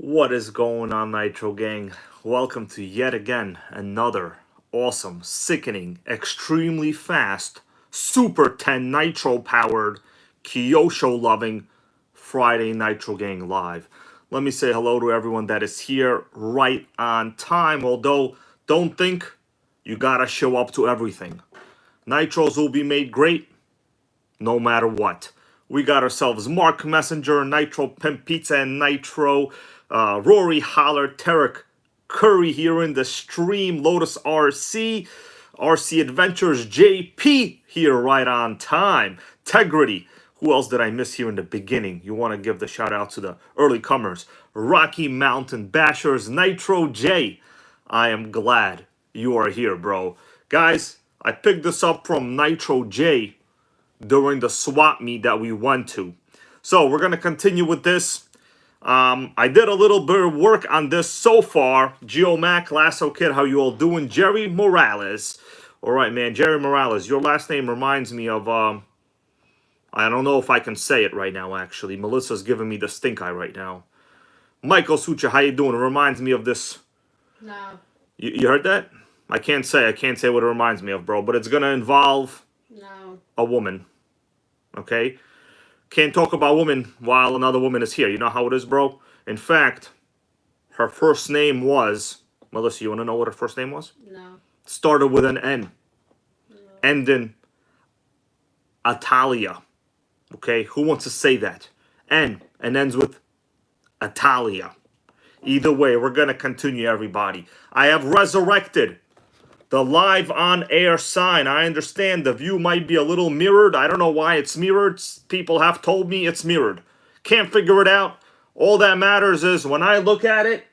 What is going on, Nitro Gang? Welcome to yet again another awesome, sickening, extremely fast, Super 10 Nitro powered, Kyosho loving Friday Nitro Gang Live. Let me say hello to everyone that is here right on time. Although, don't think you gotta show up to everything. Nitros will be made great no matter what. We got ourselves Mark Messenger, Nitro Pimp Pizza, and Nitro, Rory Holler, Tarek Curry here in the stream, Lotus RC, RC Adventures, JP here right on time, Tegrity. Who else did I miss here in the beginning? You want to give the shout out to the early comers, Rocky Mountain Bashers, Nitro J. I am glad you are here, bro. Guys, I picked this up from Nitro J during the swap meet that we went to. So we're going to continue with this. I did a little bit of work on this so far. Geomac, Lasso Kid, how you all doing? Jerry Morales. All right, man. Jerry Morales, your last name reminds me of, I don't know if I can say it right now, actually. Melissa's giving me the stink eye right now. Michael Sucha, how you doing? It reminds me of this. No. You heard that? I can't say what it reminds me of, bro. But it's going to involve a woman. Okay? Can't talk about women while another woman is here. You know how it is, bro? In fact, her first name was... Melissa, you want to know what her first name was? No. Started with an N. No. Ending Atalia. Okay? Who wants to say that? N. And ends with Atalia. Either way, we're going to continue, everybody. I have resurrected the live on air sign. I understand the view might be a little mirrored. I don't know why it's mirrored. People have told me it's mirrored. Can't figure it out. All that matters is when I look at it,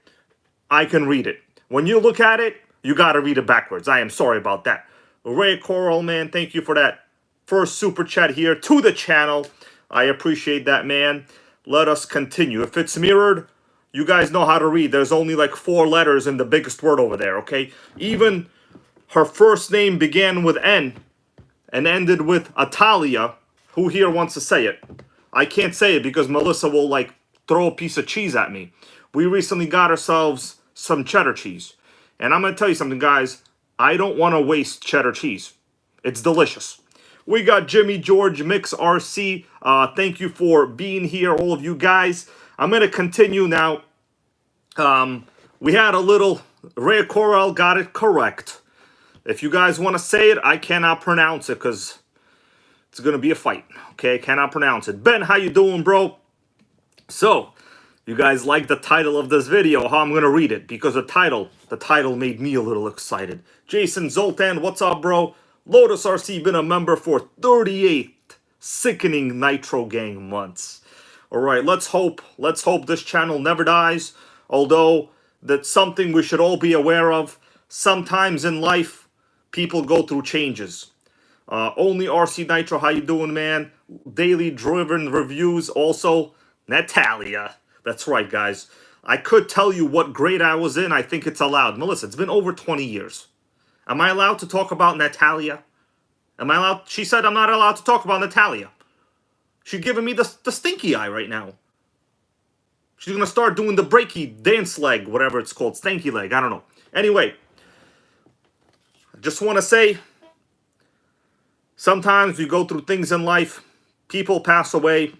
I can read it. When you look at it, you got to read it backwards. I am sorry about that. Ray Coral, man, thank you for that first super chat here to the channel. I appreciate that, man. Let us continue. If it's mirrored, you guys know how to read. There's only like 4 letters in the biggest word over there, okay? Even... her first name began with N and ended with Atalia. Who here wants to say it? I can't say it because Melissa will, like, throw a piece of cheese at me. We recently got ourselves some cheddar cheese. And I'm going to tell you something, guys. I don't want to waste cheddar cheese. It's delicious. We got Jimmy George Mix RC. Thank you for being here, all of you guys. I'm going to continue now. We had a little... Ray Coral got it correct. If you guys want to say it, I cannot pronounce it because it's going to be a fight. Okay, cannot pronounce it. Ben, how you doing, bro? So, you guys like the title of this video, how I'm going to read it. Because the title made me a little excited. Jason Zoltan, what's up, bro? Lotus RC been a member for 38 sickening Nitro Gang months. Alright, let's hope this channel never dies. Although, that's something we should all be aware of. Sometimes in life, people go through changes. Only RC Nitro, how you doing, man? Daily driven reviews. Also, Natalia. That's right, guys. I could tell you what grade I was in. I think it's allowed. Melissa, it's been over 20 years. Am I allowed to talk about Natalia? Am I allowed? She said I'm not allowed to talk about Natalia. She's giving me the stinky eye right now. She's going to start doing the breaky dance leg, whatever it's called. Stanky leg. I don't know. Anyway. Just want to say, sometimes we go through things in life. People pass away.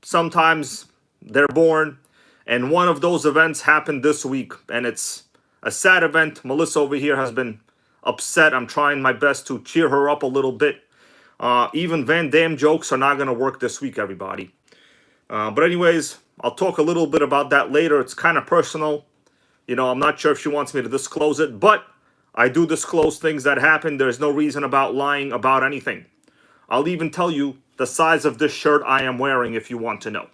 Sometimes they're born. And one of those events happened this week. And it's a sad event. Melissa over here has been upset. I'm trying my best to cheer her up a little bit. Even Van Damme jokes are not going to work this week, everybody. But anyways, I'll talk a little bit about that later. It's kind of personal. You know, I'm not sure if she wants me to disclose it. But I do disclose things that happen. There's no reason about lying about anything. I'll even tell you the size of this shirt I am wearing if you want to know.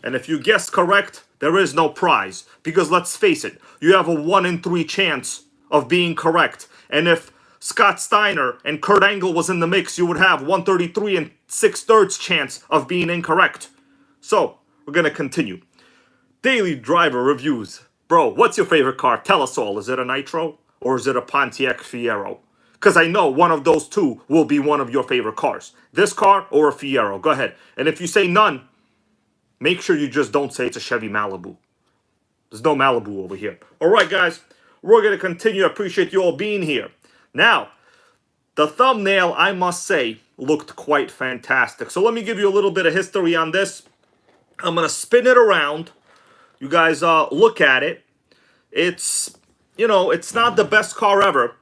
And if you guessed correct, there is no prize. Because let's face it, you have a 1 in 3 chance of being correct. And if Scott Steiner and Kurt Angle was in the mix, you would have 133 and 6/3 chance of being incorrect. So, we're going to continue. Daily driver reviews. Bro, what's your favorite car? Tell us all. Is it a Nitro? Or is it a Pontiac Fiero? Because I know one of those two will be one of your favorite cars. This car or a Fiero. Go ahead. And if you say none, make sure you just don't say it's a Chevy Malibu. There's no Malibu over here. All right, guys, we're going to continue. I appreciate you all being here. Now, the thumbnail, I must say, looked quite fantastic. So let me give you a little bit of history on this. I'm going to spin it around. You guys look at it. It's, you know, it's not the best car ever.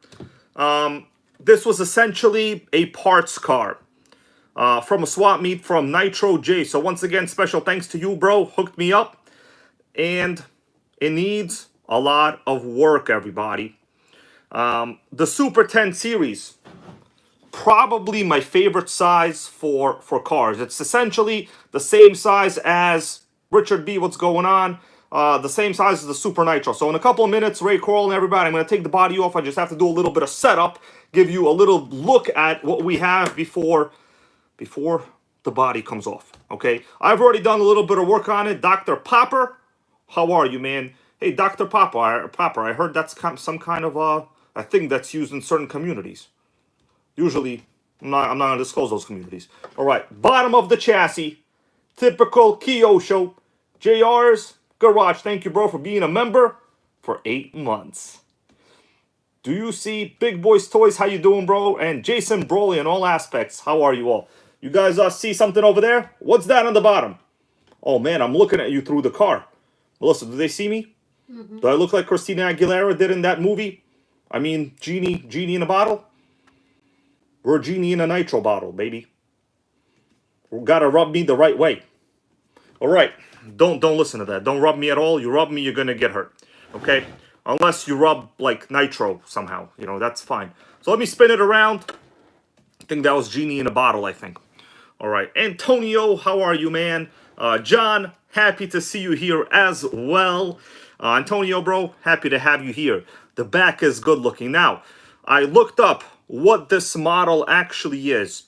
This was essentially a parts car from a swap meet from NItroGang. So once again, special thanks to you, bro. Hooked me up. And it needs a lot of work, everybody. The SuperTen series, probably my favorite size for cars. It's essentially the same size as Richard B. What's going on? The same size as the Super Nitro. So in a couple of minutes, Ray Coral and everybody, I'm going to take the body off. I just have to do a little bit of setup, give you a little look at what we have before the body comes off. Okay, I've already done a little bit of work on it. Dr. Popper, how are you, man? Hey, Dr. Popper, I heard that's some kind of a thing that's used in certain communities. Usually, I'm not going to disclose those communities. All right, bottom of the chassis, typical Kyosho. JR's Garage, thank you, bro, for being a member for 8 months. Do you see Big Boys Toys? How you doing, bro? And Jason Broly in all aspects. How are you all? You guys see something over there? What's that on the bottom? Oh, man, I'm looking at you through the car. Melissa, do they see me? Mm-hmm. Do I look like Christina Aguilera did in that movie? I mean, Genie in a bottle? We're a genie in a nitro bottle, baby. You gotta rub me the right way. All right, don't listen to that. Don't rub me at all. You rub me, you're gonna get hurt. Okay? Unless you rub, like, nitro somehow. You know, that's fine. So let me spin it around. I think that was Genie in a bottle, I think. All right. Antonio, how are you, man? John, happy to see you here as well. Antonio, bro, happy to have you here. The back is good looking. Now, I looked up what this model actually is.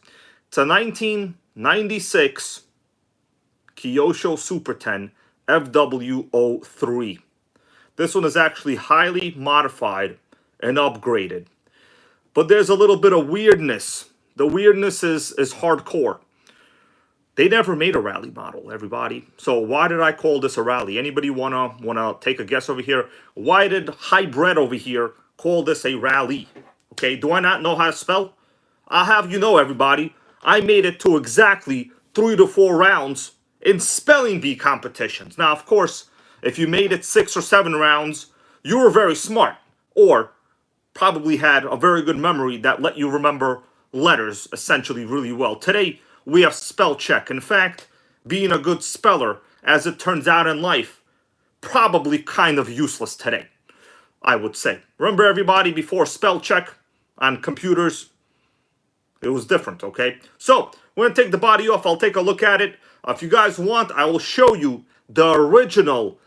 It's a 1996 Kyosho SuperTen FW03. This one is actually highly modified and upgraded. But there's a little bit of weirdness. The weirdness is hardcore. They never made a rally model, everybody. So why did I call this a rally? Anybody wanna take a guess over here? Why did Hybrid over here call this a rally? Okay, do I not know how to spell? I'll have you know, everybody, I made it to exactly 3 to 4 rounds in spelling bee competitions. Now, of course, if you made it 6 or 7 rounds, you were very smart, or probably had a very good memory that let you remember letters essentially really well. Today, we have spell check. In fact, being a good speller, as it turns out in life, probably kind of useless today, I would say. Remember, everybody, before spell check on computers, it was different, okay? So, we're going to take the body off. I'll take a look at it. If you guys want, I will show you the original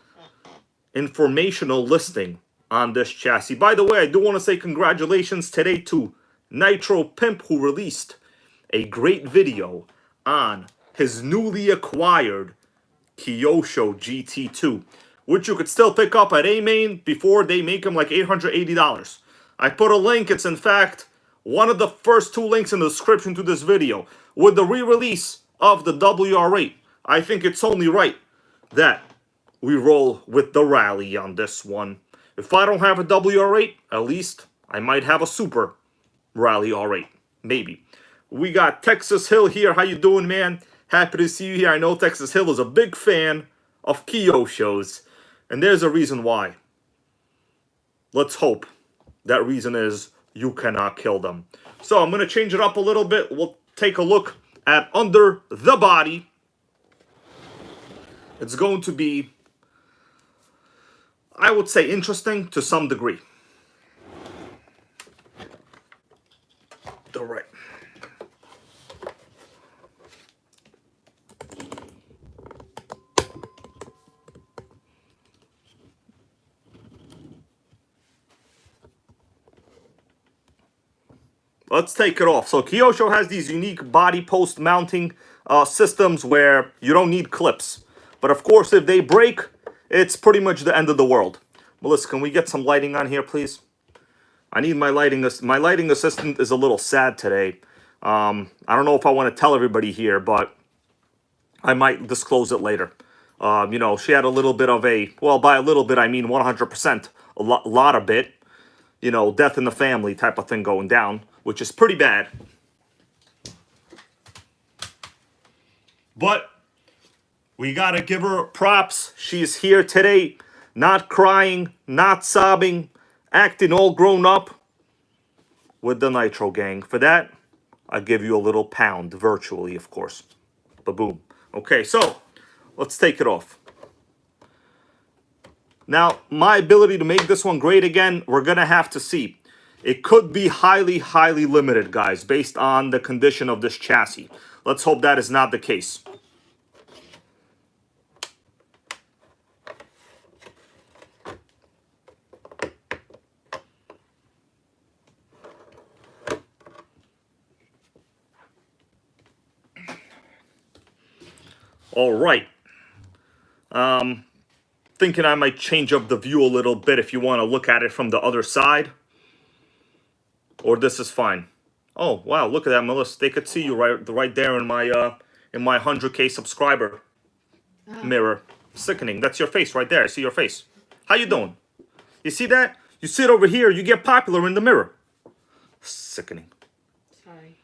informational listing on this chassis. By the way, I do want to say congratulations today to Nitro Pimp, who released a great video on his newly acquired Kyosho GT2, which you could still pick up at A-Main before they make them like $880. I put a link. It's in fact one of the first 2 links in the description to this video. With the re-release of the WR8, I think it's only right that we roll with the rally on this one. If I don't have a WR8, at least I might have a Super Rally R8. Maybe. We got Texas Hill here. How you doing, man? Happy to see you here. I know Texas Hill is a big fan of Kyoshos, and there's a reason why. Let's hope that reason is you cannot kill them. So I'm going to change it up a little bit. We'll take a look at under the body. It's going to be, I would say, interesting to some degree. All right. Let's take it off. So Kyosho has these unique body post mounting systems where you don't need clips. But of course, if they break, it's pretty much the end of the world. Melissa, can we get some lighting on here, please? I need my lighting. My lighting assistant is a little sad today. I don't know if I want to tell everybody here, but I might disclose it later. You know, she had a little bit of a, well, by a little bit, I mean 100%, a lot of bit, you know, death in the family type of thing going down, which is pretty bad. But we got to give her props. She's here today, not crying, not sobbing, acting all grown up with the Nitro Gang. For that, I give you a little pound, virtually, of course. Ba-boom. Okay, so let's take it off. Now, my ability to make this one great again, we're going to have to see. It could be highly, highly limited, guys, based on the condition of this chassis. Let's hope that is not the case. All right. Thinking I might change up the view a little bit if you want to look at it from the other side. Or this is fine. Oh, wow, look at that, Melissa. They could see you right there in my 100K subscriber mirror. Sickening. That's your face right there. I see your face. How you doing? You see that? You sit over here, you get popular in the mirror. Sickening. Sorry.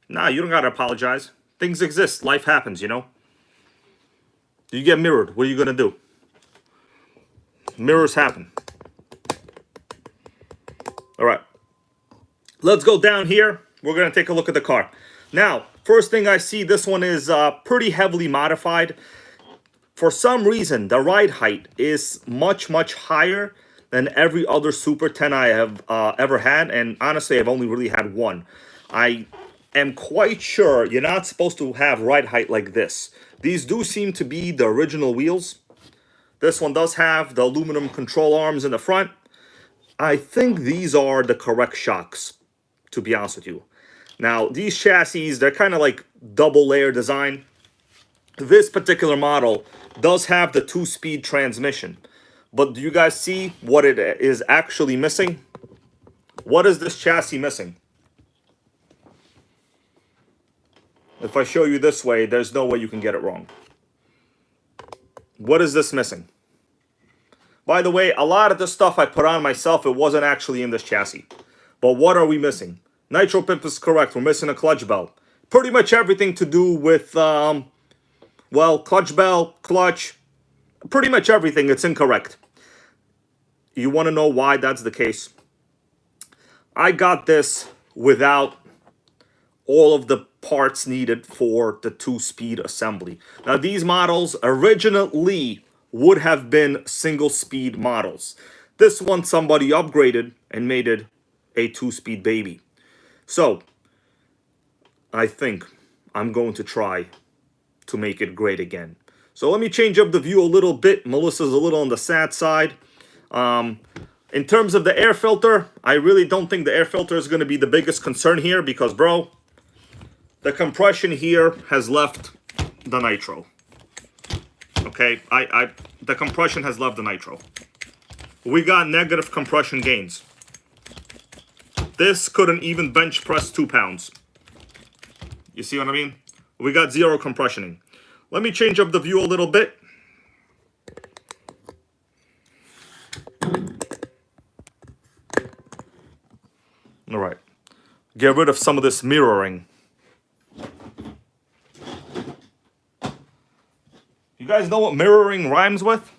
Nah, you don't gotta apologize. Things exist. Life happens, you know? You get mirrored. What are you gonna do? Mirrors happen. All right. Let's go down here. We're going to take a look at the car. Now, first thing I see, this one is pretty heavily modified. For some reason, the ride height is much, much higher than every other SuperTen I have ever had. And honestly, I've only really had one. I am quite sure you're not supposed to have ride height like this. These do seem to be the original wheels. This one does have the aluminum control arms in the front. I think these are the correct shocks, to be honest with you. Now, these chassis, they're kind of like double layer design. This particular model does have the 2-speed transmission. But do you guys see what it is actually missing? What is this chassis missing? If I show you this way, there's no way you can get it wrong. What is this missing? By the way, a lot of the stuff I put on myself, it wasn't actually in this chassis. But what are we missing? Nitro Pimp is correct. We're missing a clutch bell. Pretty much everything to do with, well, clutch bell, clutch, pretty much everything. It's incorrect. You want to know why that's the case? I got this without all of the parts needed for the 2-speed assembly. Now, these models originally would have been single-speed models. This one somebody upgraded and made it a 2-speed baby. So, I think I'm going to try to make it great again. So let me change up the view a little bit. Melissa's a little on the sad side. In terms of the air filter, I really don't think the air filter is going to be the biggest concern here because, bro, the compression here has left the nitro. Okay, the compression has left the nitro. We got negative compression gains. This couldn't even bench press 2 pounds. You see what I mean? We got zero compressioning. Let me change up the view a little bit. All right. Get rid of some of this mirroring. You guys know what mirroring rhymes with?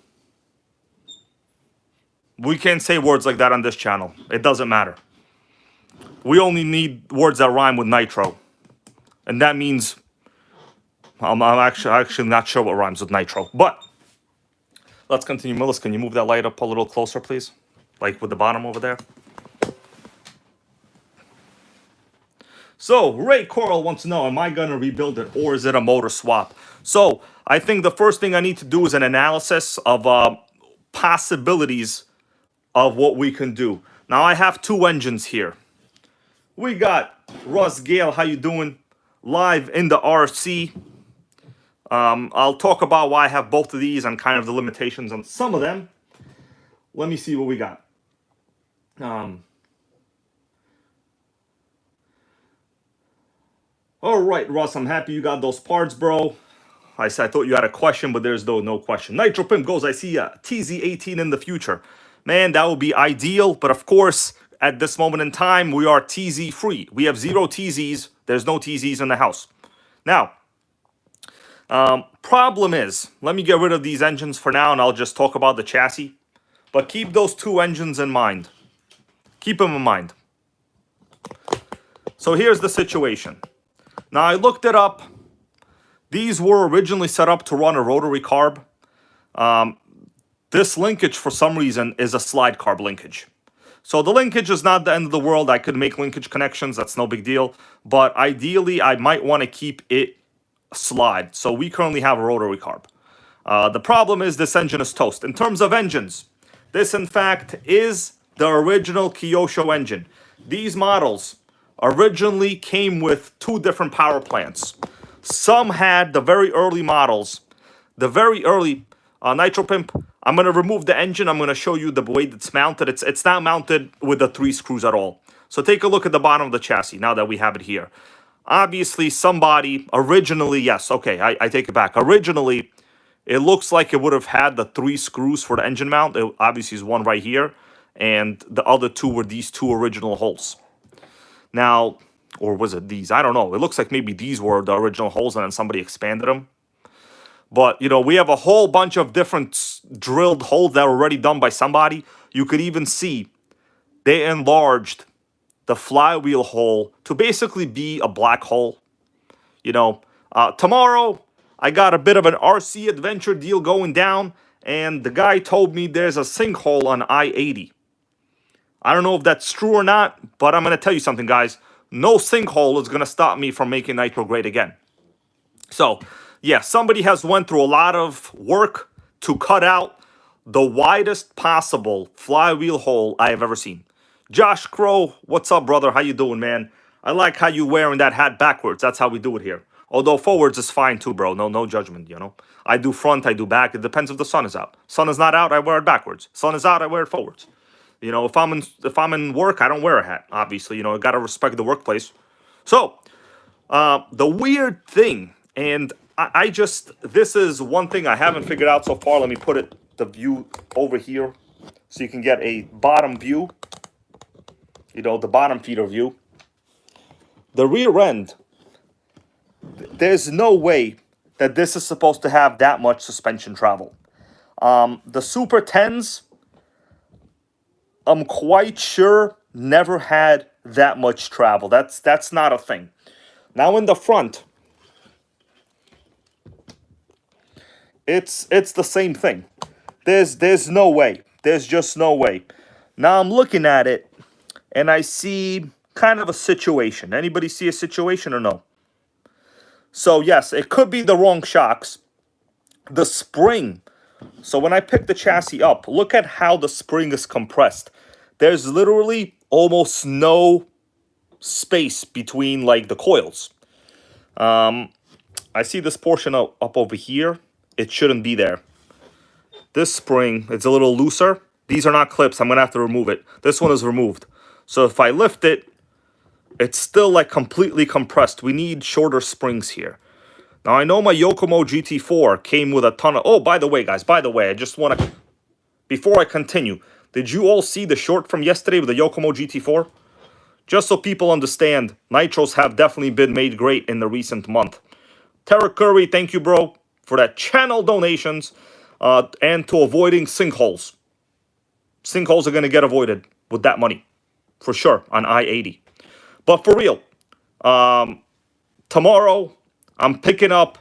We can't say words like that on this channel. It doesn't matter. We only need words that rhyme with nitro. And that means... I'm actually not sure what rhymes with nitro. But let's continue. Melissa, can you move that light up a little closer, please? Like with the bottom over there. So, Ray Coral wants to know, am I going to rebuild it or is it a motor swap? So, I think the first thing I need to do is an analysis of possibilities of what we can do. Now, I have 2 engines here. We got Russ Gale, how you doing? Live in the RC. I'll talk about why I have both of these and kind of the limitations on some of them. Let me see what we got. All right, Russ, I'm happy you got those parts, bro. I thought you had a question, but there's no question. Nitro Pimp goes, I see a TZ18 in the future. Man, that would be ideal. But of course, at this moment in time, we are TZ free. We have 0 TZs. There's no TZs in the house. Now, problem is, let me get rid of these engines for now, and I'll just talk about the chassis. But keep those 2 engines in mind. Keep them in mind. So here's the situation. Now, I looked it up. These were originally set up to run a rotary carb. This linkage, for some reason, is a slide carb linkage. So the linkage is not the end of the world. I could make linkage connections. That's no big deal. But ideally, I might want to keep it slide. So we currently have a rotary carb. The problem is this engine is toast. In terms of engines, this, in fact, is the original Kyosho engine. These models originally came with 2 different power plants. Some had the very early models, the very early Nitro Pimp. I'm going to remove the engine. I'm going to show you the way it's mounted. It's not mounted with the 3 screws at all. So take a look at the bottom of the chassis now that we have it here. Obviously, somebody originally, yes, okay, I take it back. Originally, it looks like it would have had the 3 screws for the engine mount. It obviously is one right here, and the other 2 were these 2 original holes. Now, or was it these? I don't know. It looks like maybe these were the original holes and then somebody expanded them. But, you know, we have a whole bunch of different drilled holes that were already done by somebody. You could even see they enlarged the flywheel hole to basically be a black hole. You know, tomorrow I got a bit of an RC adventure deal going down, and the guy told me there's a sinkhole on I-80. I don't know if that's true or not, but I'm going to tell you something, guys. No sinkhole is going to stop me from making Nitro great again. So, yeah, somebody has went through a lot of work to cut out the widest possible flywheel hole I have ever seen. Josh Crow, what's up, brother? How you doing, man? I like how you wearing that hat backwards. That's how we do it here. Although forwards is fine too, bro. No judgment, you know. I do front, I do back. It depends if the sun is out. Sun is not out, I wear it backwards. Sun is out, I wear it forwards. You know, if I'm in work, I don't wear a hat. Obviously, you know, I gotta respect the workplace. So, the weird thing, and I just, this is one thing I haven't figured out so far. Let me put the view over here so you can get a bottom view. You know, the bottom feeder view. The rear end, there's no way that this is supposed to have that much suspension travel. The SuperTens, I'm quite sure, never had that much travel. That's not a thing. Now in the front, it's the same thing. There's no way. There's just no way. Now I'm looking at it, and I see kind of a situation. Anybody see a situation or no? So yes, it could be the wrong shocks. The spring. So when I pick the chassis up, look at how the spring is compressed. There's literally almost no space between like the coils. I see this portion up over here. It shouldn't be there. This spring, it's a little looser. These are not clips. I'm going to have to remove it. This one is removed. So if I lift it, it's still like completely compressed. We need shorter springs here. Now, I know my Yokomo GT4 came with a ton of... Oh, by the way, guys, by the way, I just want to... Before I continue, did you all see the short from yesterday with the Yokomo GT4? Just so people understand, Nitros have definitely been made great in the recent month. Tara Curry, thank you, bro, for that channel donations and to avoiding sinkholes. Sinkholes are going to get avoided with that money, for sure, on I-80. But for real, tomorrow... I'm picking up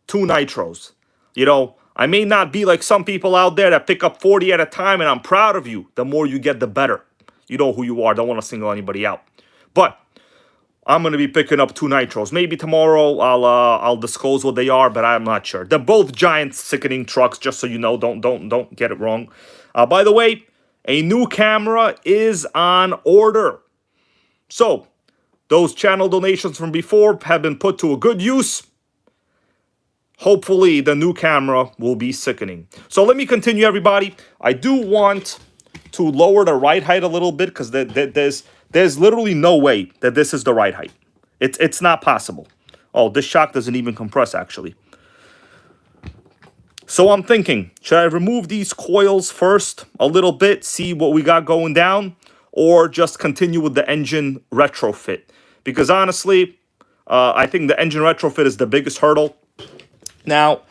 2 Nitros. You know, I may not be like some people out there that pick up 40 at a time, and I'm proud of you. The more you get, the better. You know who you are. Don't want to single anybody out. But I'm going to be picking up 2 Nitros. Maybe tomorrow I'll disclose what they are, but I'm not sure. They're both giant, sickening trucks, just so you know. Don't get it wrong. By the way, a new camera is on order. So... those channel donations from before have been put to a good use. Hopefully, the new camera will be sickening. So let me continue, everybody. I do want to lower the ride height a little bit because there's literally no way that this is the ride height. It's not possible. Oh, this shock doesn't even compress, actually. So I'm thinking, should I remove these coils first a little bit, see what we got going down, or just continue with the engine retrofit? Because honestly, I think the engine retrofit is the biggest hurdle. Now,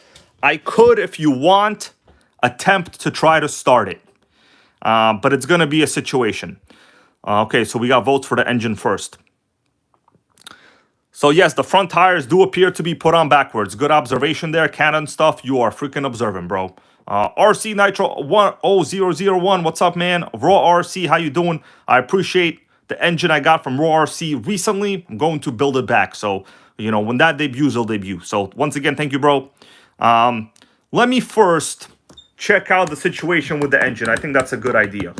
I could, if you want, attempt to try to start it. But it's going to be a situation. Okay, so we got votes for the engine first. So yes, the front tires do appear to be put on backwards. Good observation there, Canon stuff. You are freaking observant, bro. RC Nitro 10001, what's up, man? Raw RC, how you doing? I appreciate the engine I got from Raw RC recently. I'm going to build it back. So, you know, when that debuts, it'll debut. So once again, thank you, bro. Let me first check out the situation with the engine. I think that's a good idea.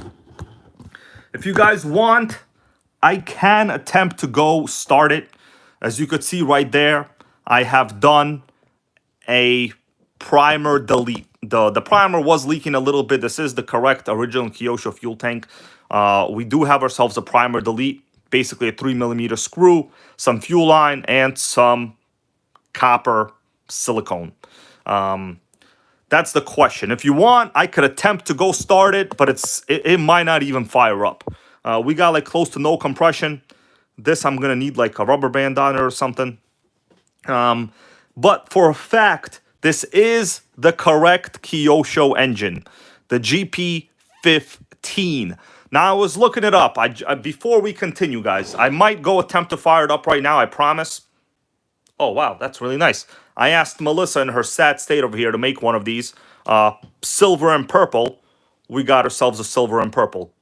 If you guys want, I can attempt to go start it. As you could see right there, I have done a primer delete. The primer was leaking a little bit. This is the correct original Kyosho fuel tank. We do have ourselves a primer delete, basically a 3mm screw, some fuel line, and some copper silicone. That's the question. If you want, I could attempt to go start it, but it might not even fire up. We got like close to no compression. This I'm gonna need like a rubber band on it or something. But for a fact, this is the correct Kyosho engine, the GP15. Now I was looking it up. Before we continue, guys, I might go attempt to fire it up right now. I promise. Oh wow, that's really nice. I asked Melissa in her sad state over here to make one of these, silver and purple. We got ourselves a silver and purple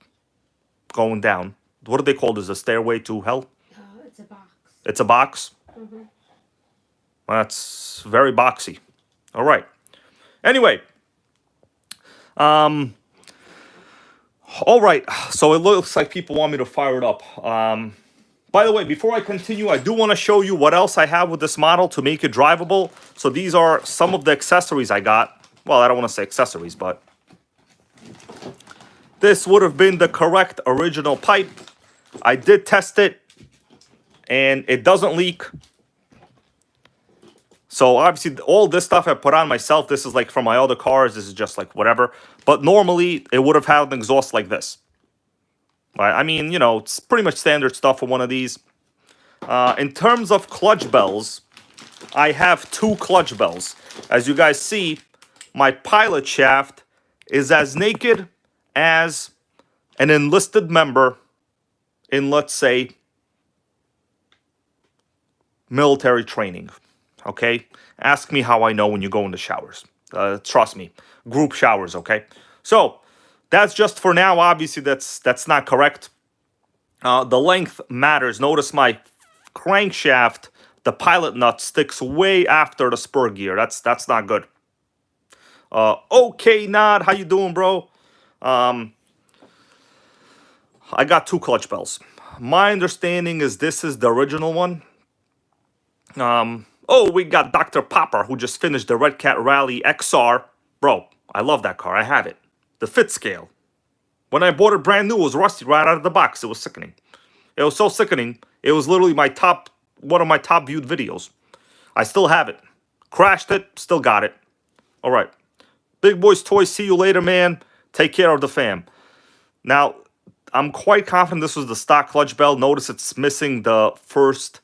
going down. What do they call this? A stairway to hell? It's a box. It's a box? Mm-hmm. That's very boxy. All right. Anyway. All right. So it looks like people want me to fire it up. By the way, before I continue, I do want to show you what else I have with this model to make it drivable. So these are some of the accessories I got. Well, I don't want to say accessories, but this would have been the correct original pipe. I did test it, and it doesn't leak. So obviously, all this stuff I put on myself. This is like from my other cars. This is just like whatever. But normally, it would have had an exhaust like this. Right? I mean, you know, it's pretty much standard stuff for one of these. In terms of clutch bells, I have 2 clutch bells. As you guys see, my pilot shaft is as naked as an enlisted member in, let's say, military training. Okay? Ask me how I know when you go in the showers. Trust me. Group showers, okay? So, that's just for now. Obviously, that's not correct. The length matters. Notice my crankshaft, the pilot nut, sticks way after the spur gear. That's not good. Okay, Nod, how you doing, bro? I got 2 clutch bells. My understanding is this is the original one. Oh, we got Dr. Popper, who just finished the Red Cat Rally XR. Bro, I love that car. I have it. The fit scale. When I bought it brand new, it was rusty right out of the box. It was sickening. It was so sickening. It was literally one of my top viewed videos. I still have it. Crashed it, still got it. All right. Big Boys Toys, see you later, man. Take care of the fam. Now, I'm quite confident this was the stock clutch bell. Notice it's missing the first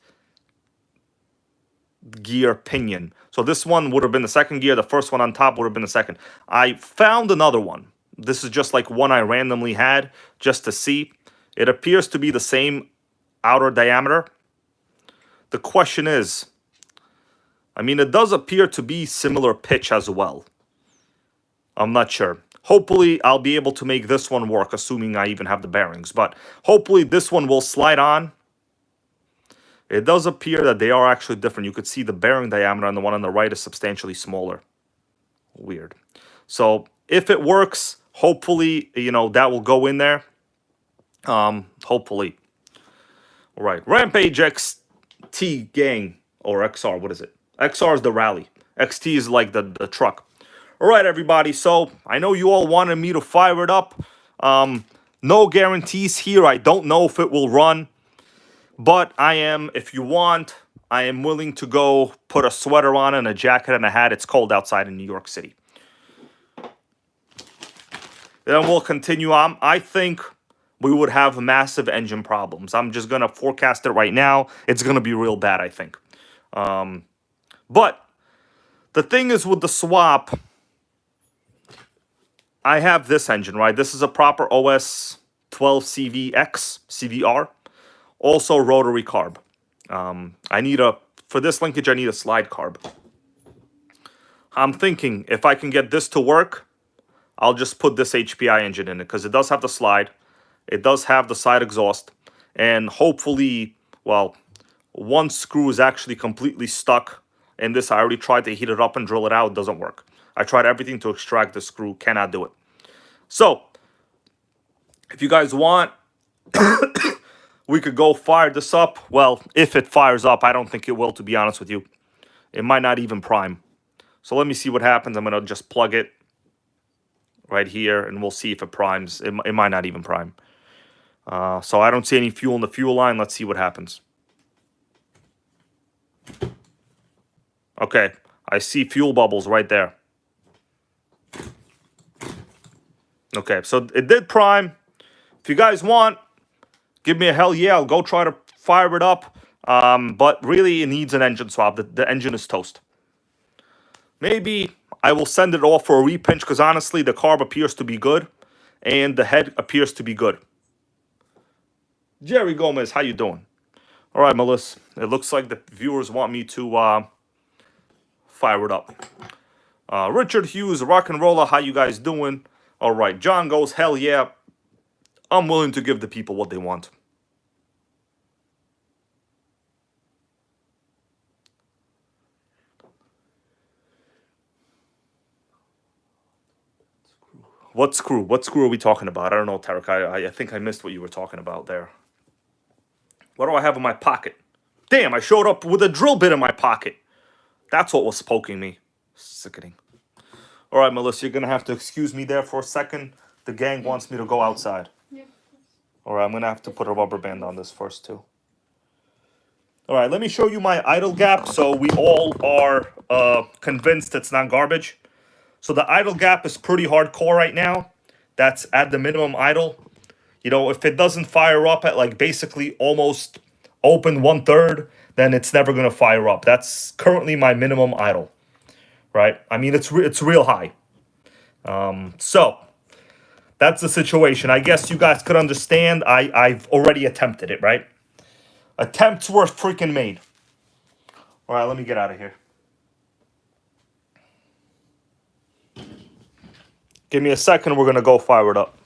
gear pinion. So this one would have been the second gear. The first one on top would have been the second. I found another one. This is just like one I randomly had just to see. It appears to be the same outer diameter. The question is, I mean, it does appear to be similar pitch as well. I'm not sure. Hopefully, I'll be able to make this one work, assuming I even have the bearings. But hopefully, this one will slide on. It does appear that they are actually different. You could see the bearing diameter on the one on the right is substantially smaller. Weird. So, if it works, hopefully, you know, that will go in there. Hopefully. All right. Rampage XT gang, or XR, what is it? XR is the rally. XT is like the truck. All right, everybody. So I know you all wanted me to fire it up. No guarantees here. I don't know if it will run. But I am, if you want, I am willing to go put a sweater on and a jacket and a hat. It's cold outside in New York City. then we'll continue on. I think we would have massive engine problems. I'm just going to forecast it right now. It's going to be real bad, I think. But the thing is with the swap, I have this engine, right? This is a proper OS 12 CVX, CVR. Also rotary carb. For this linkage, I need a slide carb. I'm thinking if I can get this to work, I'll just put this HPI engine in it because it does have the slide. It does have the side exhaust. And hopefully, well, one screw is actually completely stuck in this. I already tried to heat it up and drill it out. It doesn't work. I tried everything to extract the screw. Cannot do it. So, if you guys want, we could go fire this up. Well, if it fires up, I don't think it will, to be honest with you. It might not even prime. So let me see what happens. I'm going to just plug it right here, and we'll see if it primes. It might not even prime. So I don't see any fuel in the fuel line. Let's see what happens. Okay, I see fuel bubbles right there. Okay, so it did prime. If you guys want, give me a hell yeah. I'll go try to fire it up. But really, it needs an engine swap. The engine is toast. Maybe I will send it off for a repinch because honestly, the carb appears to be good. And the head appears to be good. Jerry Gomez, how you doing? All right, Melissa. It looks like the viewers want me to fire it up. Richard Hughes, Rock and Roller, how you guys doing? All right, John goes, hell yeah. I'm willing to give the people what they want. What screw? What screw are we talking about? I don't know, Tarek. I think I missed what you were talking about there. What do I have in my pocket? Damn, I showed up with a drill bit in my pocket. That's what was poking me. Sickening. All right, Melissa, you're going to have to excuse me there for a second. The gang wants me to go outside. Yeah. All right, I'm going to have to put a rubber band on this first, too. All right, let me show you my idle gap so we all are convinced it's not garbage. So the idle gap is pretty hardcore right now. That's at the minimum idle. You know, if it doesn't fire up at like basically almost open 1/3, then it's never going to fire up. That's currently my minimum idle, right? I mean, it's real high. So that's the situation. I guess you guys could understand. I've already attempted it, right? Attempts were freaking made. All right, let me get out of here. Give me a second. We're going to go fire it up.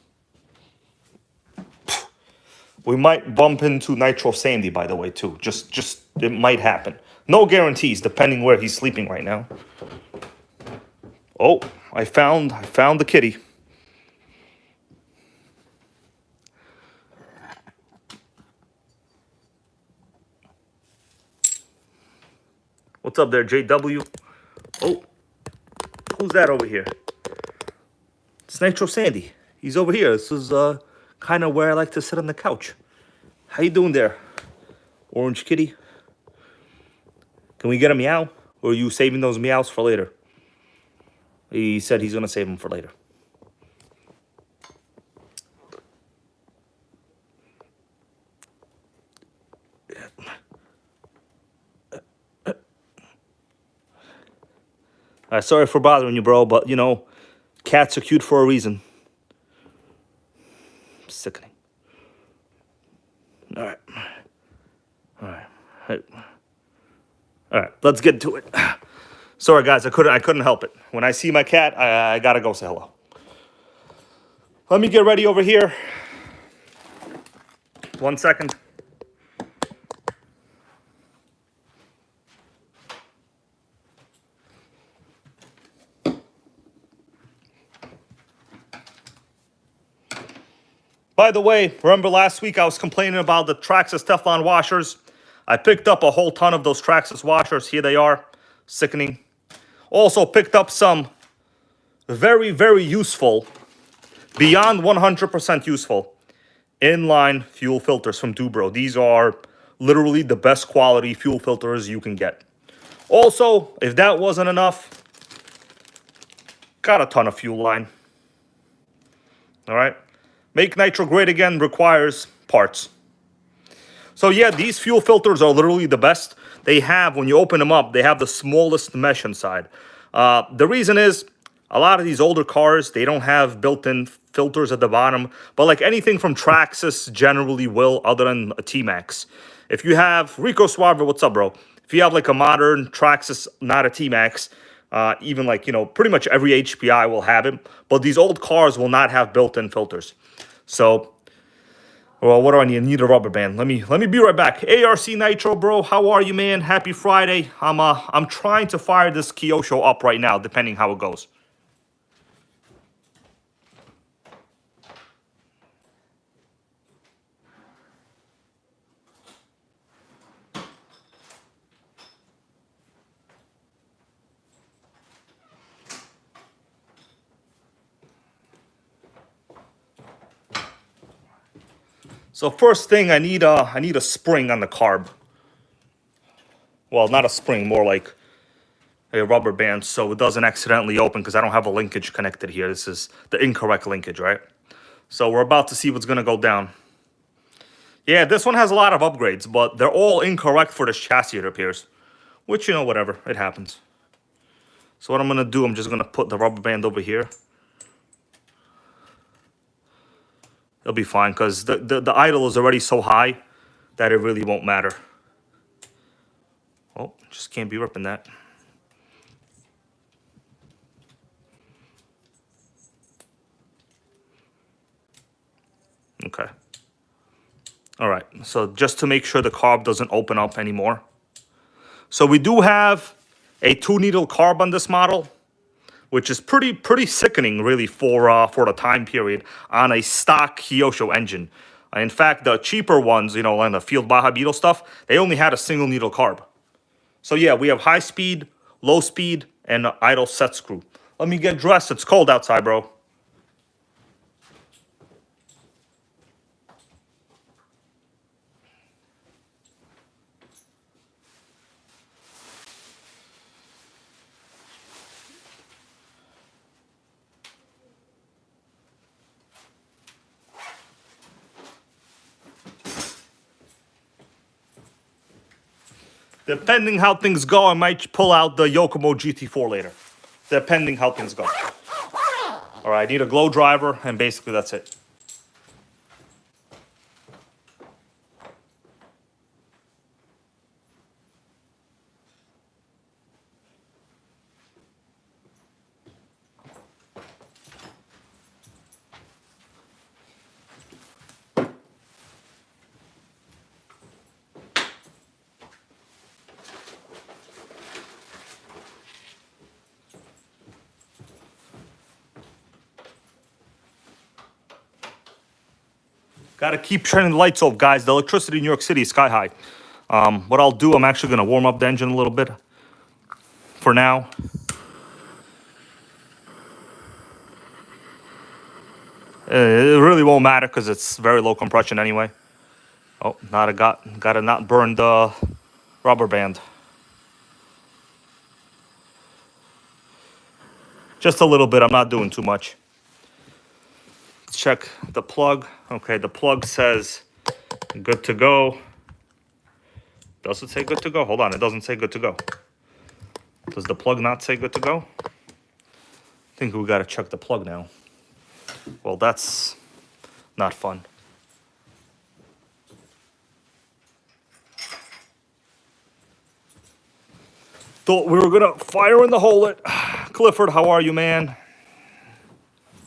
We might bump into Nitro Sandy, by the way, too. Just it might happen. No guarantees, depending where he's sleeping right now. Oh, I found the kitty. What's up there, JW? Oh, who's that over here? It's Nitro Sandy. He's over here. This is kind of where I like to sit on the couch. How you doing there, Orange Kitty? Can we get a meow? Or are you saving those meows for later? He said he's going to save them for later. Sorry for bothering you, bro, but, you know, cats are cute for a reason. Sickening. All right. All right, let's get to it. Sorry, guys, I couldn't help it. When I see my cat, I gotta go say hello. Let me get ready over here. 1 second. By the way, remember last week I was complaining about the Traxxas Teflon washers? I picked up a whole ton of those Traxxas washers. Here they are. Sickening. Also picked up some very, very useful, beyond 100% useful, inline fuel filters from Dubro. These are literally the best quality fuel filters you can get. Also, if that wasn't enough, got a ton of fuel line. All right. Make nitro great again requires parts. So yeah, these fuel filters are literally the best. They have, when you open them up, they have the smallest mesh inside. The reason is, a lot of these older cars, they don't have built-in filters at the bottom. But like anything from Traxxas generally will, other than a T-Max. If you have, Rico Suave, what's up, bro? If you have like a modern Traxxas, not a T-Max, even like, you know, pretty much every HPI will have it. But these old cars will not have built-in filters. So, well, what do I need? I need a rubber band. Let me be right back. ARC Nitro, bro. How are you, man? Happy Friday. I'm trying to fire this Kyosho up right now, depending how it goes. So first thing, I need a spring on the carb. Well, not a spring, more like a rubber band, so it doesn't accidentally open because I don't have a linkage connected here. This is the incorrect linkage, right? So we're about to see what's gonna go down. Yeah, this one has a lot of upgrades, but they're all incorrect for this chassis, it appears. Which, you know, whatever, it happens. So what I'm gonna do, I'm just gonna put the rubber band over here. It'll be fine because the idle is already so high that it really won't matter. Oh, just can't be ripping that. Okay. All right, so just to make sure the carb doesn't open up anymore. So we do have a 2-needle carb on this model, which is pretty sickening, really, for the time period on a stock Kyosho engine. In fact, the cheaper ones, you know, like the Field Baja Beetle stuff, they only had a single needle carb. So yeah, we have high speed, low speed, and idle set screw. Let me get dressed. It's cold outside, bro. Depending how things go, I might pull out the Yokomo GT4 later. Depending how things go. All right, I need a glow driver, and basically that's it. Got to keep turning the lights off, guys. The electricity in New York City is sky high. What I'll do, I'm actually going to warm up the engine a little bit for now. It really won't matter because it's very low compression anyway. Oh, gotta not burn the rubber band. Just a little bit. I'm not doing too much. Let's check the plug. Okay, the plug says good to go. Does it say good to go? Hold on, it doesn't say good to go. Does the plug not say good to go? I think we gotta check the plug now. Well, that's not fun. Thought we were gonna fire in the hole it. Clifford, how are you, man?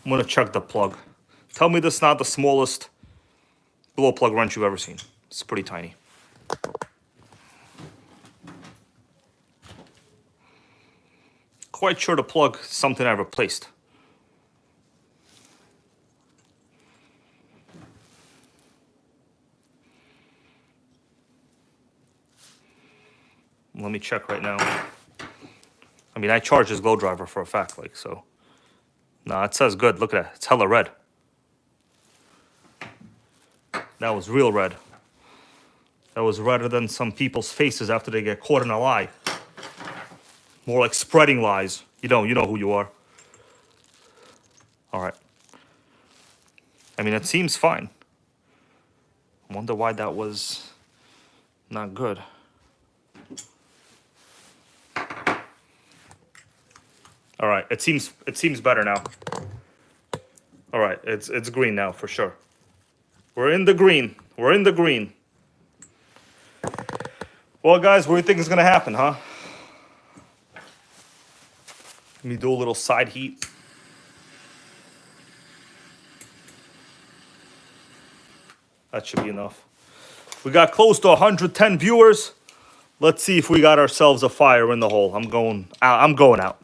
I'm gonna check the plug. Tell me this is not the smallest glow plug wrench you've ever seen. It's pretty tiny. Quite sure the plug is something I replaced. Let me check right now. I mean, I charged this glow driver for a fact, like, so. No, it says good. Look at that. It's hella red. That was real red. That was redder than some people's faces after they get caught in a lie. More like spreading lies. You know who you are. All right. I mean, it seems fine. I wonder why that was not good. All right, it seems better now. All right, it's green now for sure. We're in the green. We're in the green. Well, guys, what do you think is gonna happen, huh? Let me do a little side heat. That should be enough. We got close to 110 viewers. Let's see if we got ourselves a fire in the hole. I'm going out. I'm going out.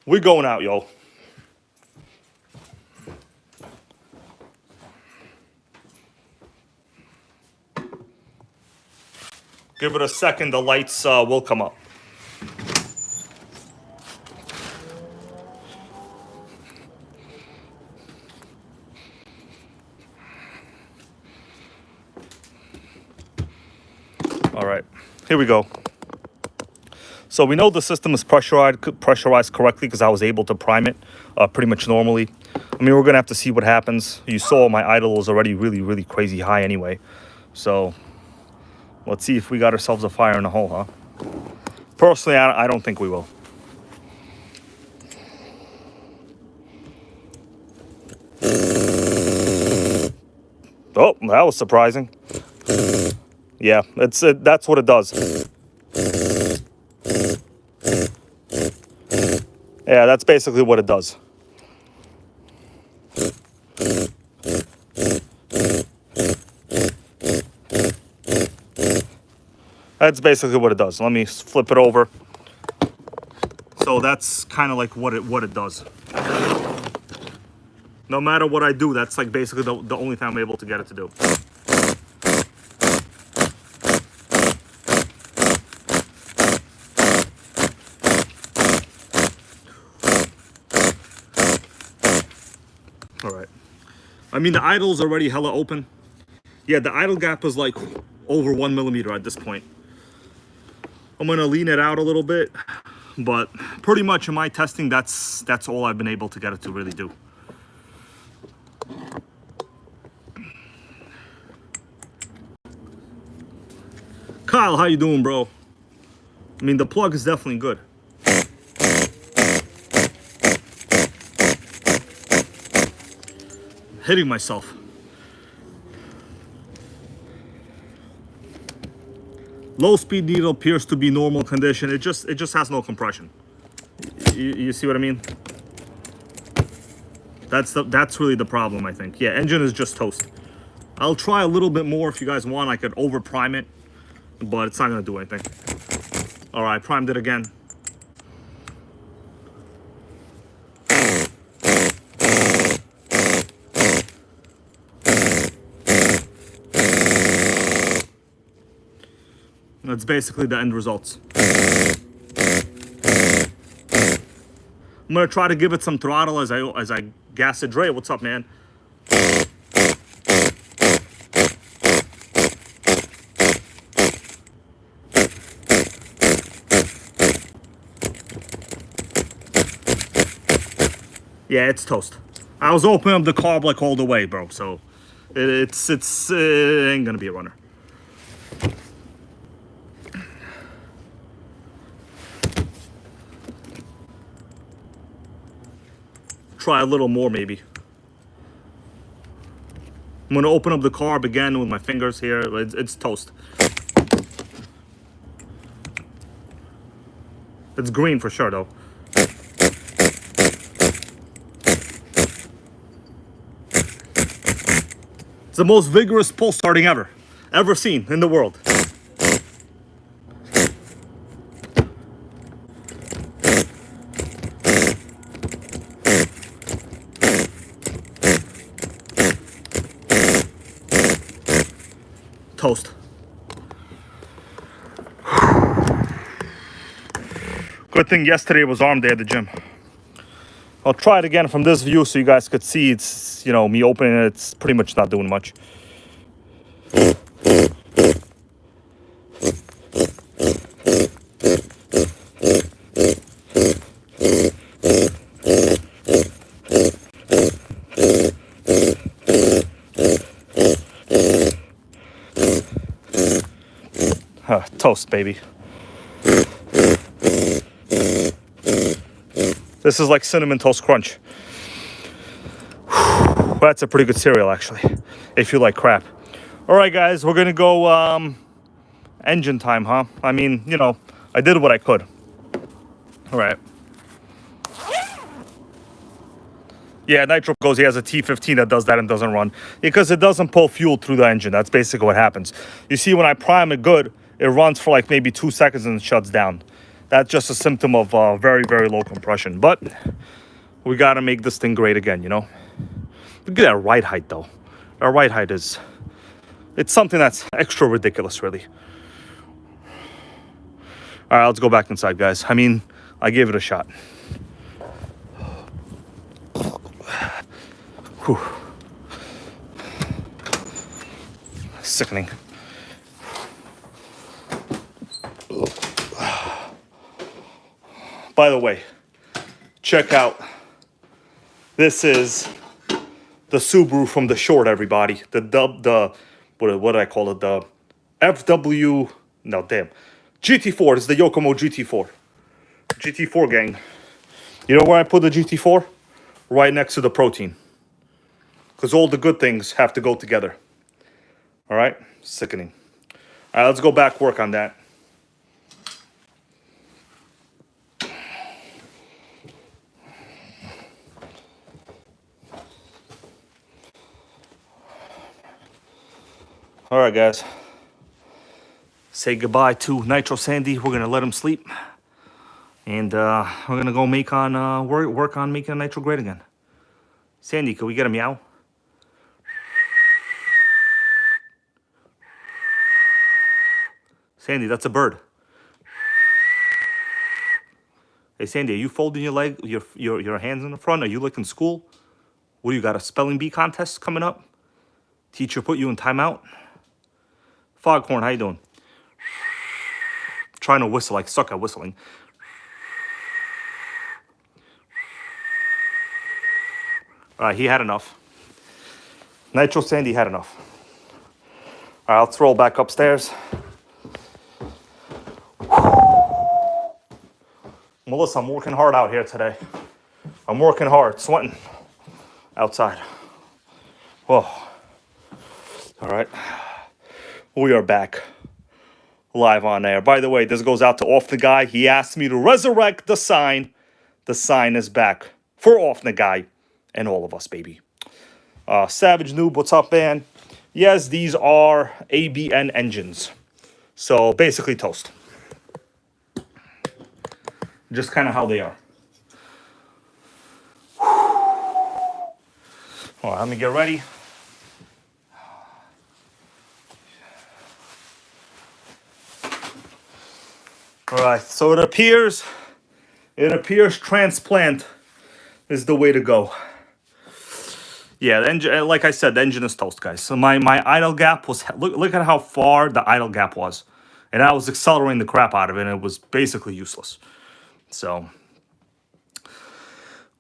We're going out, yo. Give it a second. The lights will come up. All right, here we go. So we know the system is pressurized correctly because I was able to prime it pretty much normally. I mean, we're gonna have to see what happens. You saw my idle was already really crazy high anyway. So let's see if we got ourselves a fire in the hole, huh? Personally, I don't think we will. Oh, that was surprising. Yeah, that's what it does. Yeah, that's basically what it does. That's basically what it does. Let me flip it over. So that's kind of like what it does. No matter what I do, that's like basically the only thing I'm able to get it to do. All right. I mean, the idle's already hella open. Yeah, the idle gap is like over 1 millimeter at this point. I'm gonna lean it out a little bit, but pretty much in my testing, that's all I've been able to get it to really do. Kyle, how you doing, bro? I mean, the plug is definitely good. Hitting myself. Low speed needle appears to be normal condition. It just has no compression. You see what I mean? That's really the problem, I think. Yeah, engine is just toast. I'll try a little bit more if you guys want. I could over prime it, but it's not gonna do anything. All right, primed it again. That's basically the end results. I'm gonna try to give it some throttle as I gas it. Dre, what's up, man? Yeah, it's toast. I was opening up the carb like all the way, bro. So it ain't gonna be a runner. Try a little more, maybe. I'm gonna open up the carb again with my fingers here. It's toast. It's green for sure, though. It's the most vigorous pull starting ever seen in the world. Toast. Good thing yesterday was arm day at the gym. I'll try it again from this view so you guys could see it's, you know, me opening it. It's pretty much not doing much. toast, baby. This is like Cinnamon Toast Crunch. That's a pretty good cereal, actually, if you like crap. All right, guys, we're going to go engine time, huh? I mean, you know, I did what I could. All right. Yeah, Nitro goes, he has a T15 that does that and doesn't run. Because it doesn't pull fuel through the engine. That's basically what happens. You see, when I prime it good, it runs for like maybe 2 seconds and it shuts down. That's just a symptom of very, very low compression. But we got to make this thing great again, you know? Look at that ride height, though. Our ride height is... It's something that's extra ridiculous, really. All right, let's go back inside, guys. I mean, I gave it a shot. Whew. Sickening. By the way, check out. This is the Subaru from the short, everybody. What do I call it? The FW. No, damn. GT4. This is the Yokomo GT4. GT4 gang. You know where I put the GT4? Right next to the protein. Because all the good things have to go together. All right? Sickening. All right, let's go back, work on that. All right, guys. Say goodbye to Nitro Sandy. We're going to let him sleep. And we're going to go make on work on making a Nitro great again. Sandy, can we get a meow? Sandy, that's a bird. Hey, Sandy, are you folding your hands in the front? Are you like in school? What do you got, a spelling bee contest coming up? Teacher put you in timeout? Foghorn, how you doing? Trying to whistle, I suck at whistling. All right, he had enough. Nitro Sandy had enough. All right, let's roll back upstairs. Melissa, I'm working hard out here today. I'm working hard, sweating outside. Whoa. All right. We are back live on air. By the way, this goes out to Off the Guy. He asked me to resurrect the sign. The sign is back for Off the Guy and all of us, baby. Savage Noob, what's up, man? Yes, these are ABN engines. So basically toast. Just kind of how they are. All right, let me get ready. All right, so it appears transplant is the way to go. Yeah, the engine, like I said, the engine is toast, guys. So my idle gap was, look at how far the idle gap was. And I was accelerating the crap out of it, and it was basically useless. So,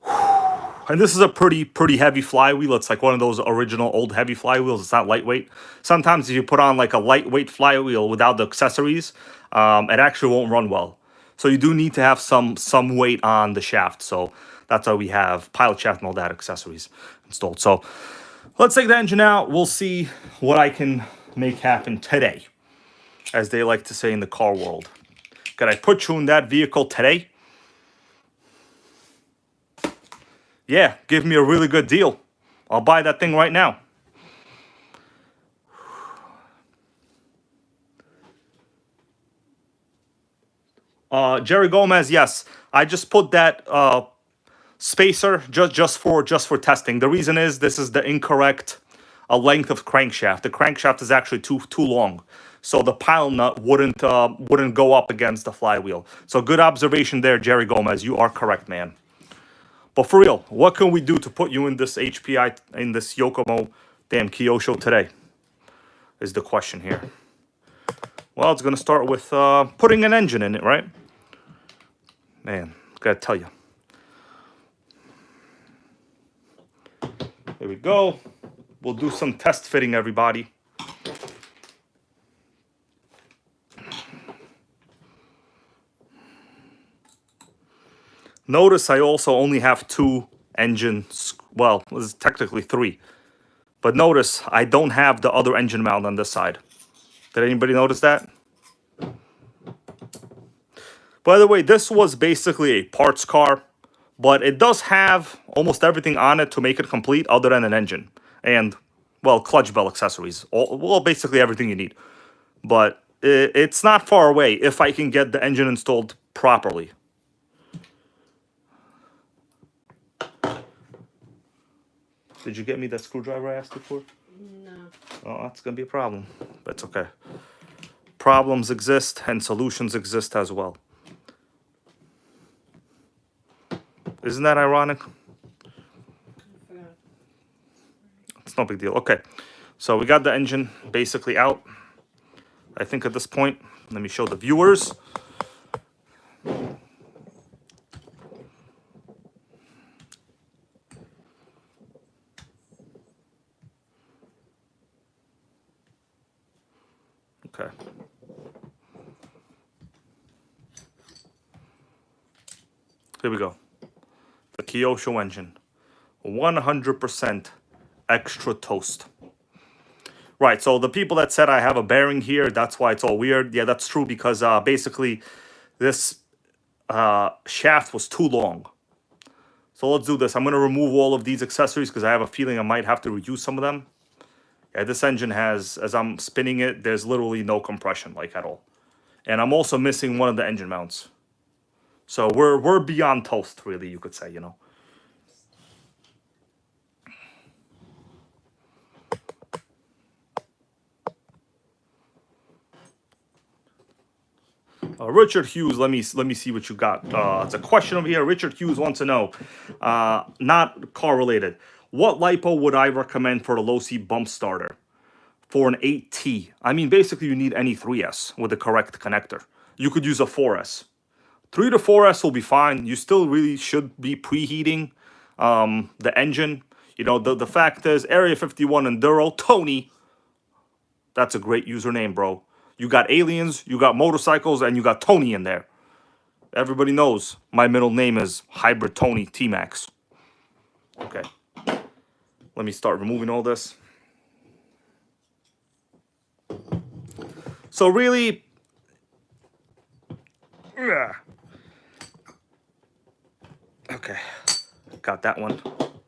and this is a pretty heavy flywheel. It's like one of those original old heavy flywheels. It's not lightweight. Sometimes if you put on like a lightweight flywheel without the accessories, it actually won't run well. So you do need to have some weight on the shaft. So that's why we have pilot shaft and all that accessories installed. So let's take the engine out. We'll see what I can make happen today, as they like to say in the car world. Could I put you in that vehicle today? Yeah, give me a really good deal. I'll buy that thing right now. Jerry Gomez, yes. I just put that spacer just for testing. The reason is this is the incorrect length of crankshaft. The crankshaft is actually too long. So the pile nut wouldn't go up against the flywheel. So good observation there, Jerry Gomez. You are correct, man. But for real, what can we do to put you in this HPI, in this Yokomo damn Kyosho today? Is the question here. Well, it's going to start with putting an engine in it, right? Man, gotta tell you. There we go. We'll do some test fitting, everybody. Notice I also only have 2 engines. Well, this is technically 3. But notice I don't have the other engine mount on this side. Did anybody notice that? By the way, this was basically a parts car, but it does have almost everything on it to make it complete other than an engine. And, well, clutch bell accessories. Well, basically everything you need. But it's not far away if I can get the engine installed properly. Did you get me that screwdriver I asked you for? No. Oh, that's going to be a problem. But it's okay. Problems exist and solutions exist as well. Isn't that ironic? I forgot. It's no big deal. Okay. So we got the engine basically out. I think at this point, let me show the viewers. Okay. Here we go. The Kyosho engine. 100% extra toast. Right, so the people that said I have a bearing here, that's why it's all weird. Yeah, that's true because basically this shaft was too long. So let's do this. I'm going to remove all of these accessories because I have a feeling I might have to reuse some of them. Yeah, this engine has, as I'm spinning it, there's literally no compression, like at all. And I'm also missing one of the engine mounts. So we're beyond toast, really, you could say, you know. Richard Hughes, let me see what you got. It's a question over here. Richard Hughes wants to know, not car related, what lipo would I recommend for the low C bump starter for an 8T? I mean, basically you need any 3S with the correct connector. You could use a 4S. 3 to 4S will be fine. You still really should be preheating the engine. You know, the fact is, Area 51 Enduro, Tony, that's a great username, bro. You got aliens, you got motorcycles, and you got Tony in there. Everybody knows my middle name is Hybrid Tony T-Max. Okay. Let me start removing all this. So really... Okay. Got that one.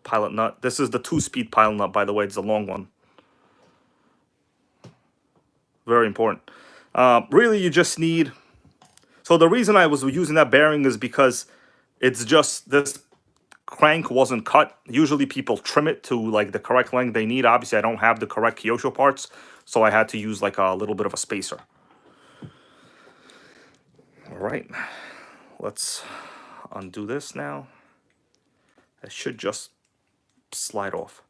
Pilot nut. This is the 2-speed pilot nut, by the way. It's a long one. Very important. Really, you just need... So the reason I was using that bearing is because it's just this crank wasn't cut. Usually people trim it to like the correct length they need. Obviously, I don't have the correct Kyosho parts, so I had to use like a little bit of a spacer. All right. Let's undo this now. It should just slide off.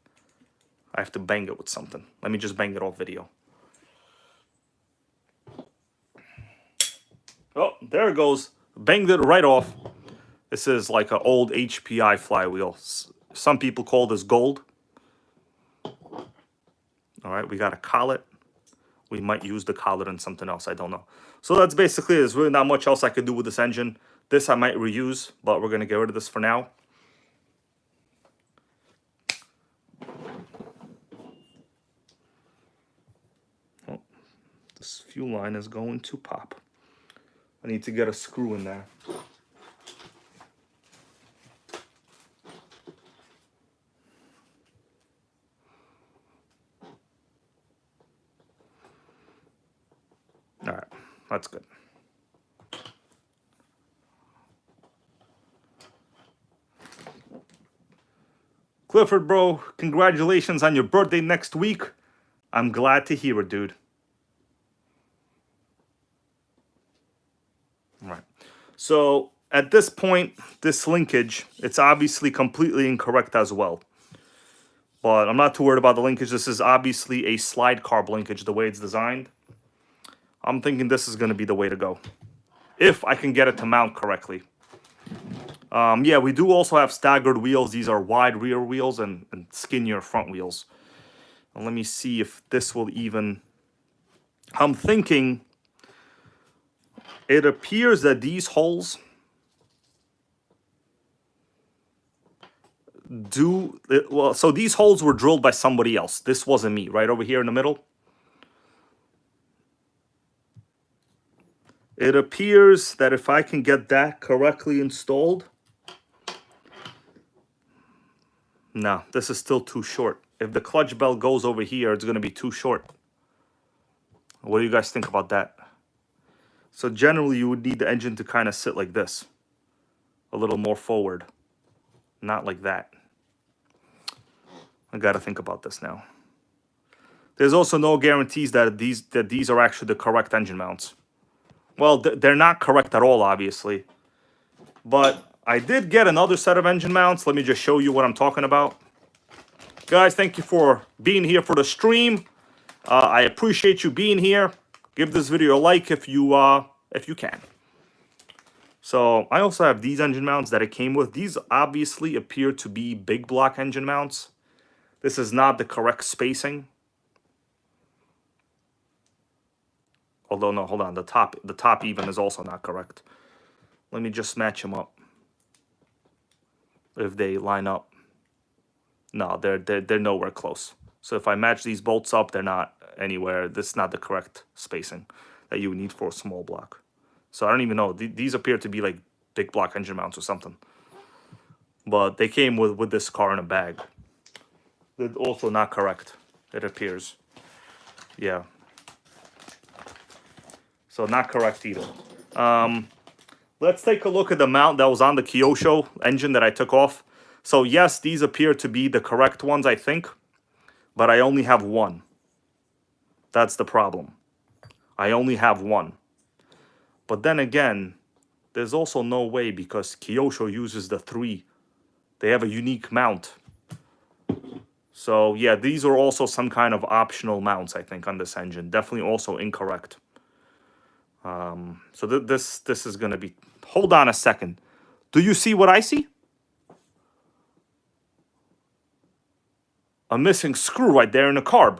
I have to bang it with something. Let me just bang it off video. Oh, there it goes. Banged it right off. This is like an old HPI flywheel. Some people call this gold. All right, we got a collet. We might use the collet in something else. I don't know. So that's basically it. There's really not much else I could do with this engine. This I might reuse, but we're going to get rid of this for now. Oh, this fuel line is going to pop. I need to get a screw in there. All right, that's good. Clifford, bro, congratulations on your birthday next week. I'm glad to hear it, dude. All right. So at this point, this linkage, it's obviously completely incorrect as well. But I'm not too worried about the linkage. This is obviously a slide carb linkage, the way it's designed. I'm thinking this is going to be the way to go, if I can get it to mount correctly. Yeah, we do also have staggered wheels. These are wide rear wheels and skinnier front wheels. And let me see if this will even... I'm thinking it appears that these holes well, so these holes were drilled by somebody else. This wasn't me, right over here in the middle. It appears that if I can get that correctly installed, no, this is still too short. If the clutch belt goes over here, it's going to be too short. What do you guys think about that? So generally, you would need the engine to kind of sit like this, a little more forward, not like that. I got to think about this now. There's also no guarantees that these are actually the correct engine mounts. Well, they're not correct at all, obviously. But I did get another set of engine mounts. Let me just show you what I'm talking about. Guys, thank you for being here for the stream. I appreciate you being here. Give this video a like if you can. So I also have these engine mounts that it came with. These obviously appear to be big block engine mounts. This is not the correct spacing. Although, no, hold on. The top even is also not correct. Let me just match them up. If they line up. No, they're nowhere close. So if I match these bolts up, they're not anywhere. This is not the correct spacing that you would need for a small block. So I don't even know. These appear to be like big block engine mounts or something. But they came with this car in a bag. They're also not correct, it appears. Yeah. So not correct either. Let's take a look at the mount that was on the Kyosho engine that I took off. So yes, these appear to be the correct ones, I think. But I only have one. That's the problem. I only have one. But then again, there's also no way because Kyosho uses the 3. They have a unique mount. So yeah, these are also some kind of optional mounts, I think, on this engine. Definitely also incorrect. So this is going to be... Hold on a second. Do you see what I see? A missing screw right there in the carb.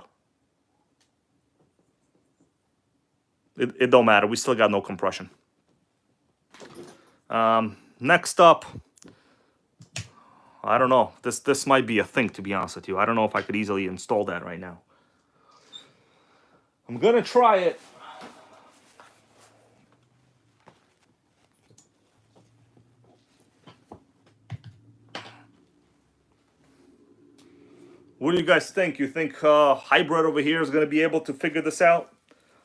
It don't matter. We still got no compression. Next up, I don't know. This might be a thing, to be honest with you. I don't know if I could easily install that right now. I'm gonna try it. What do you guys think? You think Hybrid over here is gonna be able to figure this out?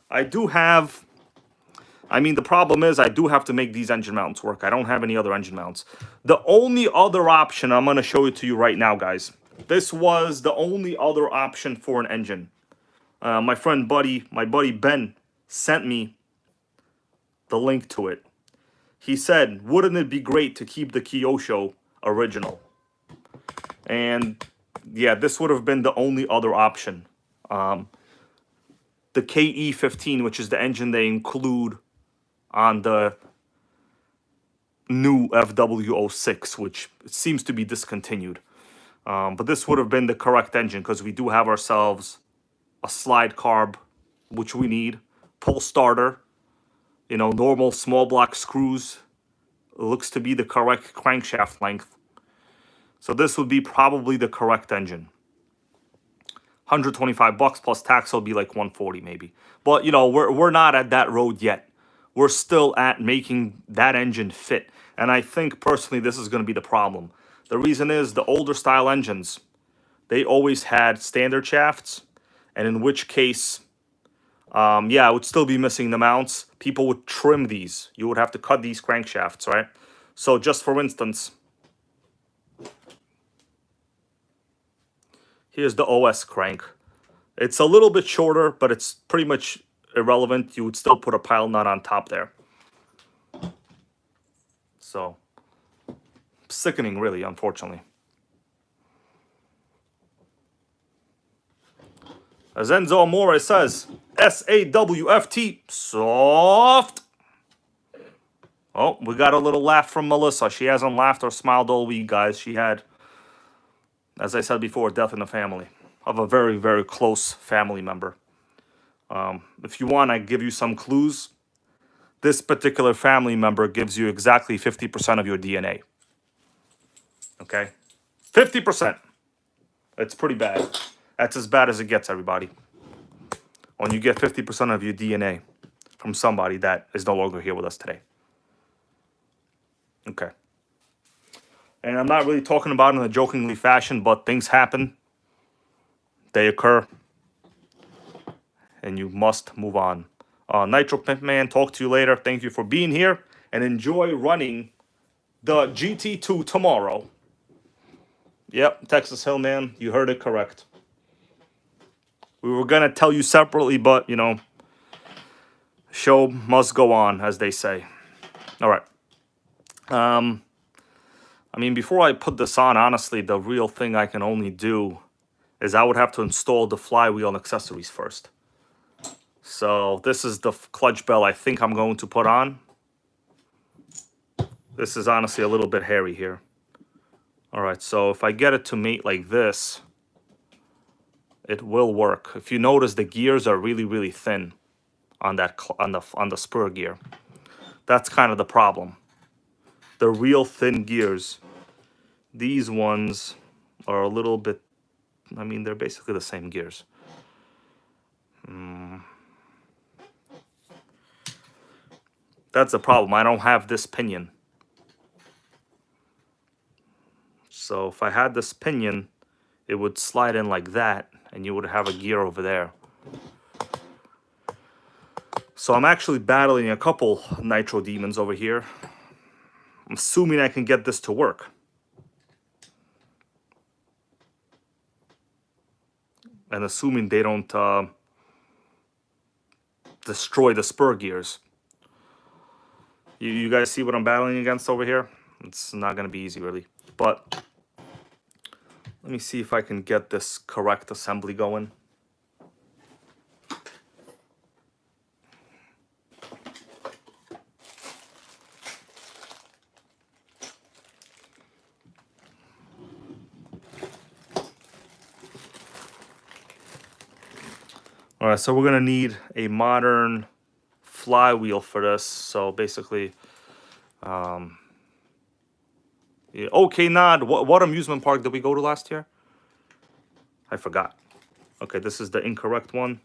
I do have... I mean, the problem is I do have to make these engine mounts work. I don't have any other engine mounts. The only other option, I'm going to show it to you right now, guys. This was the only other option for an engine. My buddy Ben sent me the link to it. He said, wouldn't it be great to keep the Kyosho original? And yeah, this would have been the only other option. The KE15, which is the engine they include on the new FW06, which seems to be discontinued. But this would have been the correct engine because we do have ourselves a slide carb, which we need, pull starter, normal small block screws. It looks to be the correct crankshaft length. So this would be probably the correct engine. $125 plus tax will be like $140 maybe. But we're not at that road yet. We're still at making that engine fit. And I think personally this is going to be the problem. The reason is the older style engines, they always had standard shafts. And in which case, yeah, it would still be missing the mounts. People would trim these. You would have to cut these crankshafts, right? So just for instance, here's the OS crank. It's a little bit shorter, but it's pretty much irrelevant. You would still put a pile nut on top there. So, sickening really, unfortunately. As Enzo Amore says, SAWFT, soft. Oh, we got a little laugh from Melissa. She hasn't laughed or smiled all week, guys. She had, as I said before, death in the family of a very, very close family member. If you want, I give you some clues. This particular family member gives you exactly 50% of your DNA. Okay? 50%. It's pretty bad. That's as bad as it gets, everybody. When you get 50% of your DNA from somebody that is no longer here with us today. Okay. And I'm not really talking about it in a jokingly fashion, but things happen. They occur. And you must move on. Nitro Pimp Man, talk to you later. Thank you for being here. And enjoy running the GT2 tomorrow. Yep, Texas Hill, man. You heard it correct. We were going to tell you separately, but, you know, show must go on, as they say. All right. I mean, before I put this on, honestly, the real thing I can only do is I would have to install the flywheel and accessories first. So this is the clutch bell I think I'm going to put on. This is honestly a little bit hairy here. All right, so if I get it to mate like this, it will work. If you notice, the gears are really, really thin on that on the spur gear. That's kind of the problem. The real thin gears. These ones are a little bit. I mean, they're basically the same gears. That's the problem. I don't have this pinion. So if I had this pinion, it would slide in like that, and you would have a gear over there. So I'm actually battling a couple Nitro demons over here. I'm assuming I can get this to work. And assuming they don't destroy the spur gears. You guys see what I'm battling against over here? It's not going to be easy, really. But let me see if I can get this correct assembly going. All right, so we're going to need a modern flywheel for this. So basically, yeah, okay, Nod, what amusement park did we go to last year? I forgot. Okay, this is the incorrect one.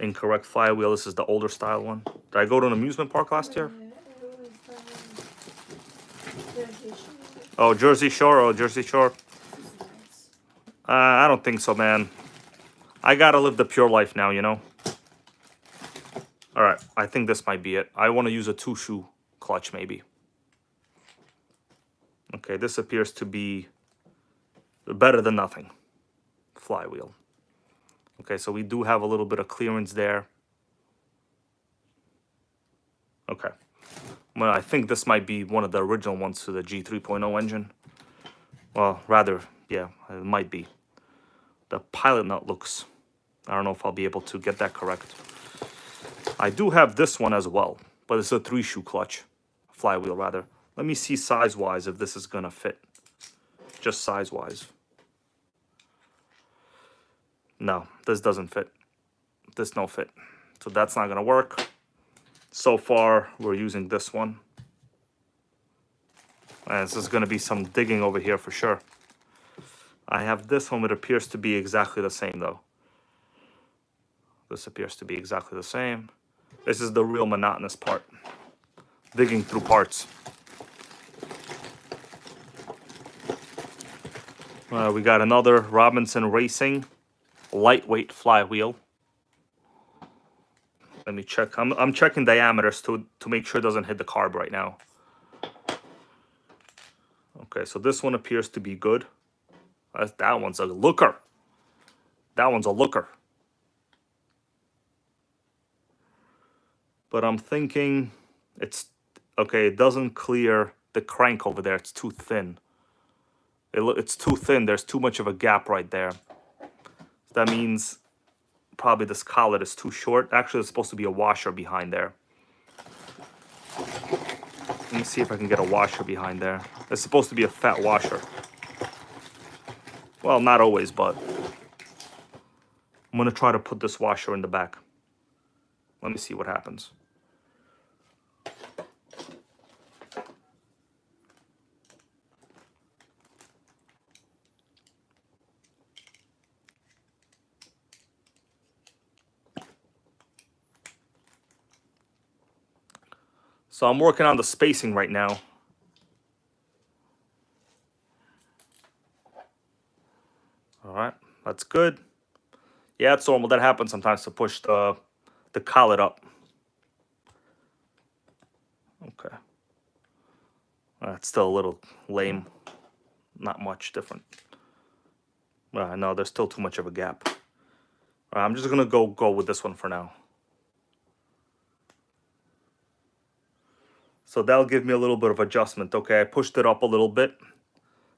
Incorrect flywheel. This is the older style one. Did I go to an amusement park last year? Oh, Jersey Shore. Oh, Jersey Shore. I don't think so, man. I gotta live the pure life now, you know? Alright, I think this might be it. I want to use a 2-shoe clutch, maybe. Okay, this appears to be better than nothing. Flywheel. Okay, so we do have a little bit of clearance there. Okay. Well, I think this might be one of the original ones to the G3.0 engine. Well, rather, yeah, it might be. The pilot nut looks... I don't know if I'll be able to get that correct. I do have this one as well, but it's a 3-shoe clutch. Flywheel, rather. Let me see size-wise if this is going to fit. Just size-wise. No, this doesn't fit. This no fit. So that's not going to work. So far, we're using this one. And this is going to be some digging over here for sure. I have this one, it appears to be exactly the same, though. This appears to be exactly the same. This is the real monotonous part. Digging through parts. We got another Robinson Racing lightweight flywheel. Let me check. I'm checking diameters to make sure it doesn't hit the carb right now. Okay, so this one appears to be good. That one's a looker. That one's a looker. But I'm thinking it's okay. It doesn't clear the crank over there. It's too thin. It's too thin. There's too much of a gap right there. That means probably this collet is too short. Actually, it's supposed to be a washer behind there. Let me see if I can get a washer behind there. It's supposed to be a fat washer. Well, not always, but I'm going to try to put this washer in the back. Let me see what happens. So I'm working on the spacing right now. All right, that's good. Yeah, it's normal. That happens sometimes to push the collet up. Okay. It's still a little lame. Not much different. No, there's still too much of a gap. I'm just gonna go with this one for now. So that'll give me a little bit of adjustment. Okay, I pushed it up a little bit.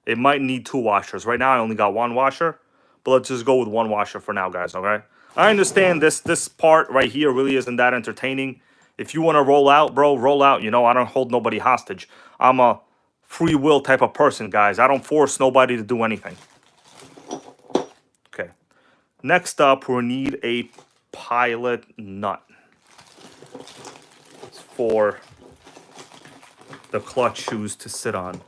It might need 2 washers. Right now I only got 1 washer, but let's just go with 1 washer for now, guys, okay? I understand this part right here really isn't that entertaining. If you want to roll out, bro, roll out. You know, I don't hold nobody hostage. I'm a free will type of person, guys. I don't force nobody to do anything. Okay. Next up, we need a pilot nut. It's for the clutch shoes to sit on.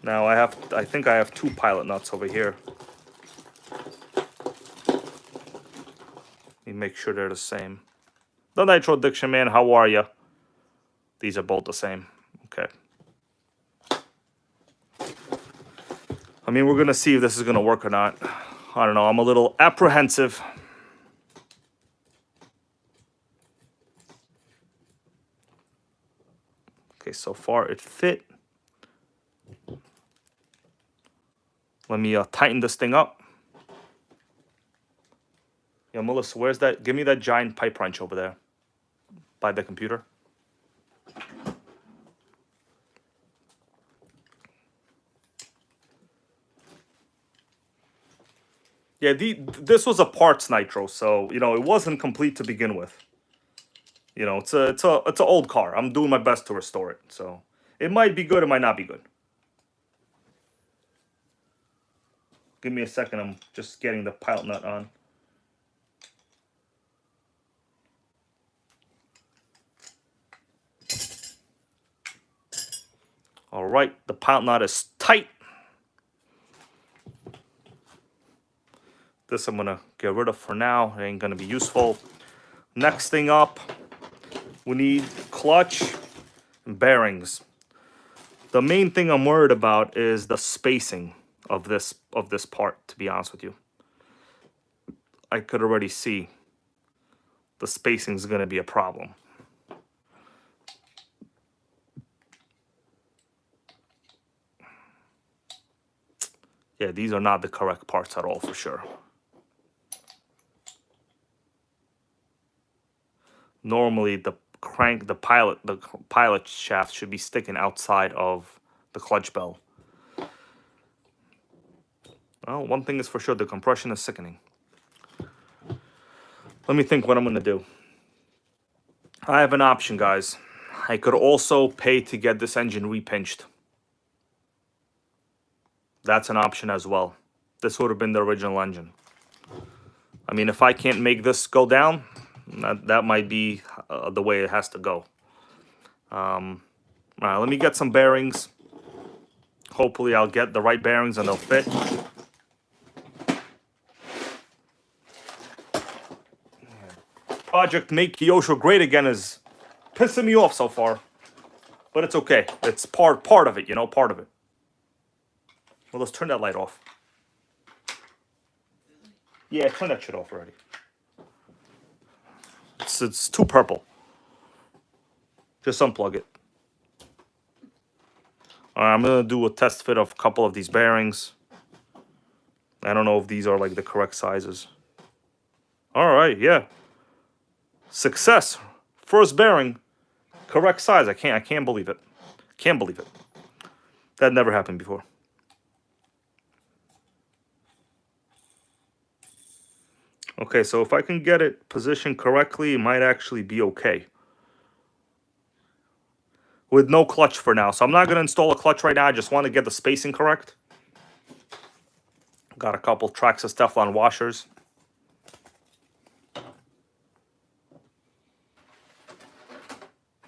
Now I think I have 2 pilot nuts over here. Let me make sure they're the same. The Nitro Addiction Man, how are you? These are both the same. Okay. I mean, we're gonna see if this is gonna work or not. I don't know. I'm a little apprehensive. Okay, so far it fit. Let me tighten this thing up. Yeah, Melissa, where's that? Give me that giant pipe wrench over there by the computer. Yeah, this was a parts Nitro, so you know it wasn't complete to begin with. You know, it's an old car. I'm doing my best to restore it, so it might be good, it might not be good. Give me a second. I'm just getting the pilot nut on. All right, the pilot nut is tight. This I'm gonna get rid of for now. It ain't gonna be useful. Next thing up, we need clutch and bearings. The main thing I'm worried about is the spacing of this part, to be honest with you. I could already see the spacing is gonna be a problem. Yeah, these are not the correct parts at all for sure. Normally the pilot shaft should be sticking outside of the clutch bell. Well, one thing is for sure, the compression is sickening. Let me think what I'm gonna do. I have an option, guys. I could also pay to get this engine repinched. That's an option as well. This would have been the original engine. I mean, if I can't make this go down, that might be the way it has to go. All right, let me get some bearings. Hopefully I'll get the right bearings and they'll fit. Project Make Kyosho Great Again is pissing me off so far. But it's okay. It's part of it, you know, part of it. Well, let's turn that light off. Yeah, turn that shit off already. It's too purple. Just unplug it. All right, I'm gonna do a test fit of a couple of these bearings. I don't know if these are like the correct sizes. All right, yeah. Success. First bearing, correct size. I can't believe it. Can't believe it. That never happened before. Okay, so if I can get it positioned correctly, it might actually be okay. With no clutch for now. So I'm not going to install a clutch right now. I just want to get the spacing correct. Got a couple tracks of Teflon washers.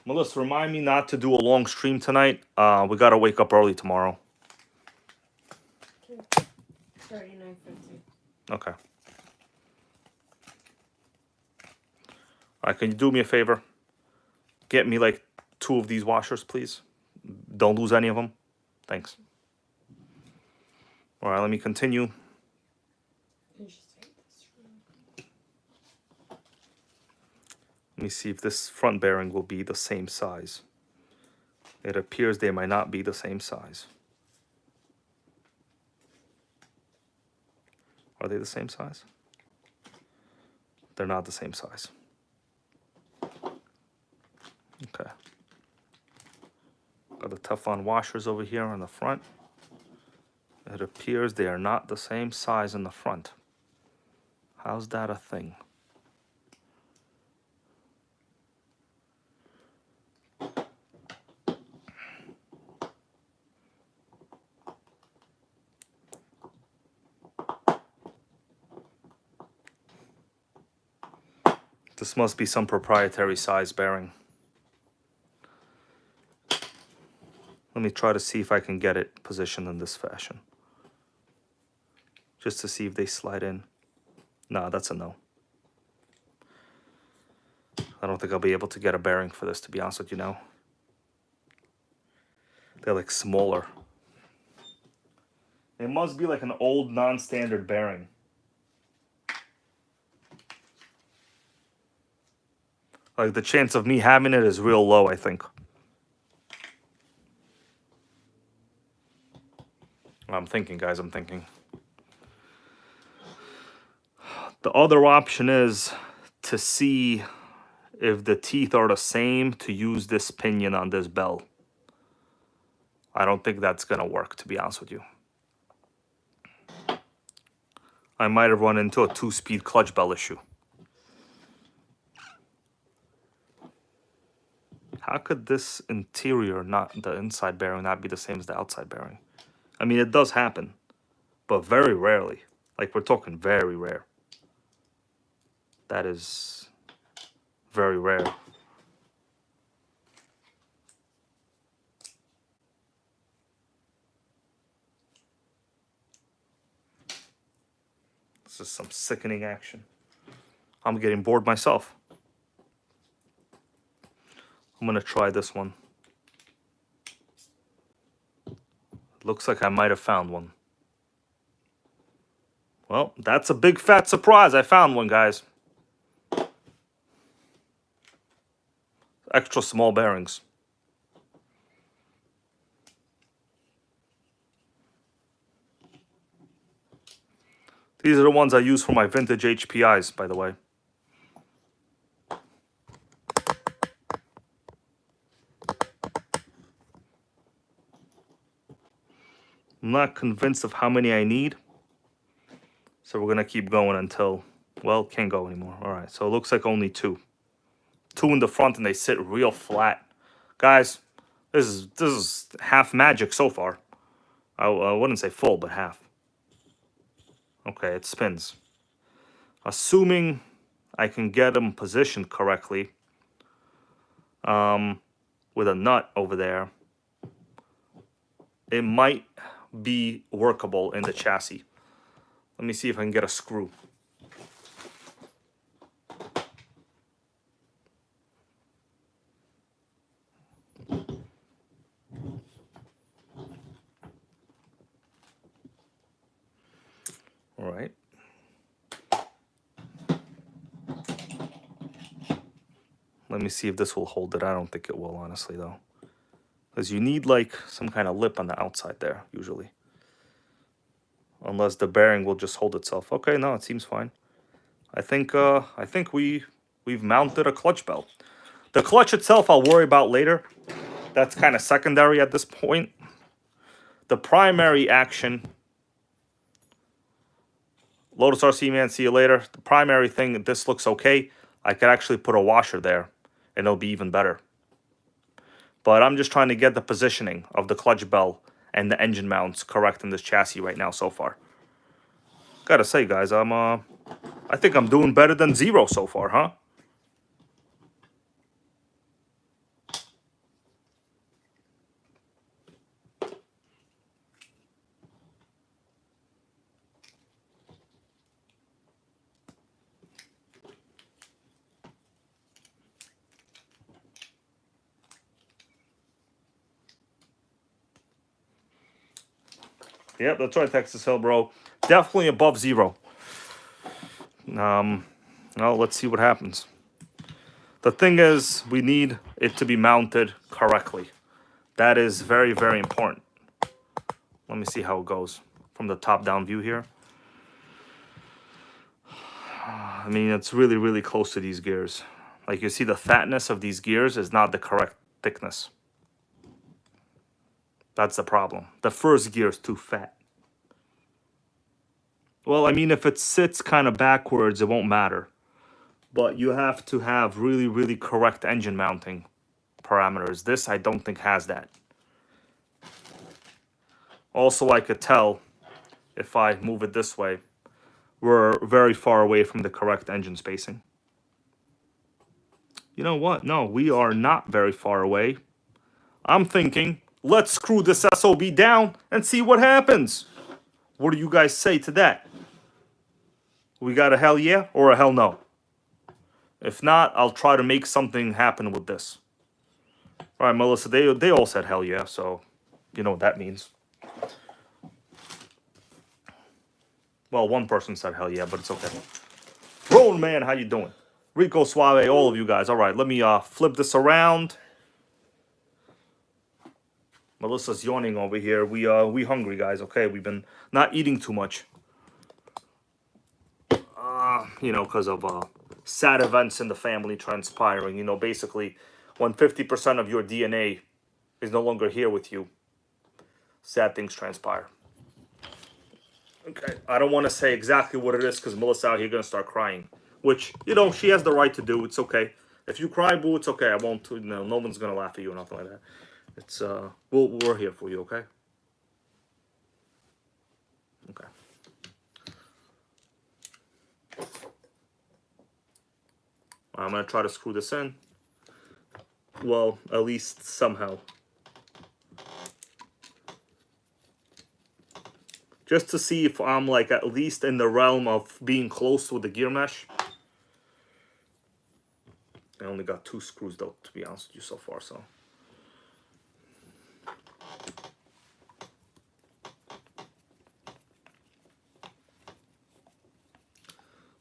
Melissa, remind me not to do a long stream tonight. We got to wake up early tomorrow. 39:50. Okay. All right, can you do me a favor? get me like 2 of these washers, please. Don't lose any of them. Thanks. All right, let me continue. You just take this from- Let me see if this front bearing will be the same size. It appears they might not be the same size. Are they the same size? They're not the same size. Okay. Got the Teflon washers over here on the front. It appears they are not the same size in the front. How's that a thing? This must be some proprietary size bearing. Let me try to see if I can get it positioned in this fashion. Just to see if they slide in. Nah, that's a no. I don't think I'll be able to get a bearing for this, to be honest with you now. They're like smaller. It must be like an old non-standard bearing. Like the chance of me having it is real low, I think. I'm thinking, guys, I'm thinking. The other option is to see if the teeth are the same to use this pinion on this bell. I don't think that's gonna work, to be honest with you. I might have run into a 2-speed clutch bell issue. How could this interior, not the inside bearing, not be the same as the outside bearing? I mean, it does happen, but very rarely. Like, we're talking very rare. That is very rare. This is some sickening action. I'm getting bored myself. I'm gonna try this one. Looks like I might have found one. Well, that's a big fat surprise. I found one, guys. Extra small bearings. These are the ones I use for my vintage HPIs, by the way. I'm not convinced of how many I need. So we're gonna keep going until, well, can't go anymore. All right, so it looks like only 2. 2 in the front and they sit real flat. Guys, this is half magic so far. I wouldn't say full, but half. Okay, it spins. Assuming I can get them positioned correctly, with a nut over there, it might be workable in the chassis. Let me see if I can get a screw. All right. Let me see if this will hold it. I don't think it will, honestly, though. Because you need, like, some kind of lip on the outside there, usually. Unless the bearing will just hold itself. Okay, no, it seems fine. I think we've mounted a clutch belt. The clutch itself I'll worry about later. That's kind of secondary at this point. The primary action... Lotus RC man, see you later. The primary thing, this looks okay. I could actually put a washer there, and it'll be even better. But I'm just trying to get the positioning of the clutch bell and the engine mounts correct in this chassis right now so far. Gotta say, guys, I think I'm doing better than 0 so far, huh? Yep, that's right, Texas Hill, bro. Definitely above 0. Well, let's see what happens. The thing is, we need it to be mounted correctly. That is very, very important. Let me see how it goes from the top-down view here. I mean, it's really, really close to these gears. Like, you see the fatness of these gears is not the correct thickness. That's the problem. The first gear is too fat. Well, I mean, if it sits kind of backwards, it won't matter. But you have to have really, really correct engine mounting parameters. This, I don't think, has that. Also, I could tell if I move it this way, we're very far away from the correct engine spacing. You know what? No, we are not very far away. I'm thinking, let's screw this SOB down and see what happens. What do you guys say to that? We got a hell yeah or a hell no? If not, I'll try to make something happen with this. All right, Melissa, they all said hell yeah, so you know what that means. Well, one person said hell yeah, but it's okay. Roland Man, how you doing? Rico Suave, all of you guys. All right, let me flip this around. Melissa's yawning over here. We hungry, guys, okay? We've been not eating too much. You know, because of sad events in the family transpiring. You know, basically, when 50% of your DNA is no longer here with you, sad things transpire. Okay, I don't want to say exactly what it is because Melissa out here going to start crying. Which, you know, she has the right to do. It's okay. If you cry, boo, it's okay. I won't, you know, no one's going to laugh at you or nothing like that. It's, we're here for you, okay? Okay. I'm going to try to screw this in. Well, at least somehow. Just to see if I'm, like, at least in the realm of being close with the gear mesh. I only got 2 screws, though, to be honest with you so far, so.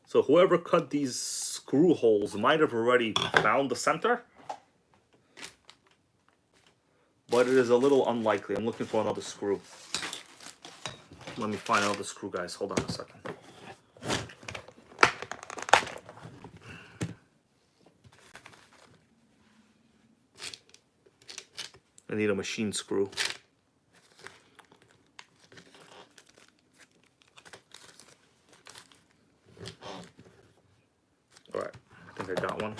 So whoever cut these screw holes might have already found the center. But it is a little unlikely. I'm looking for another screw. Let me find another screw, guys. Hold on a second. I need a machine screw. All right, I think I got one.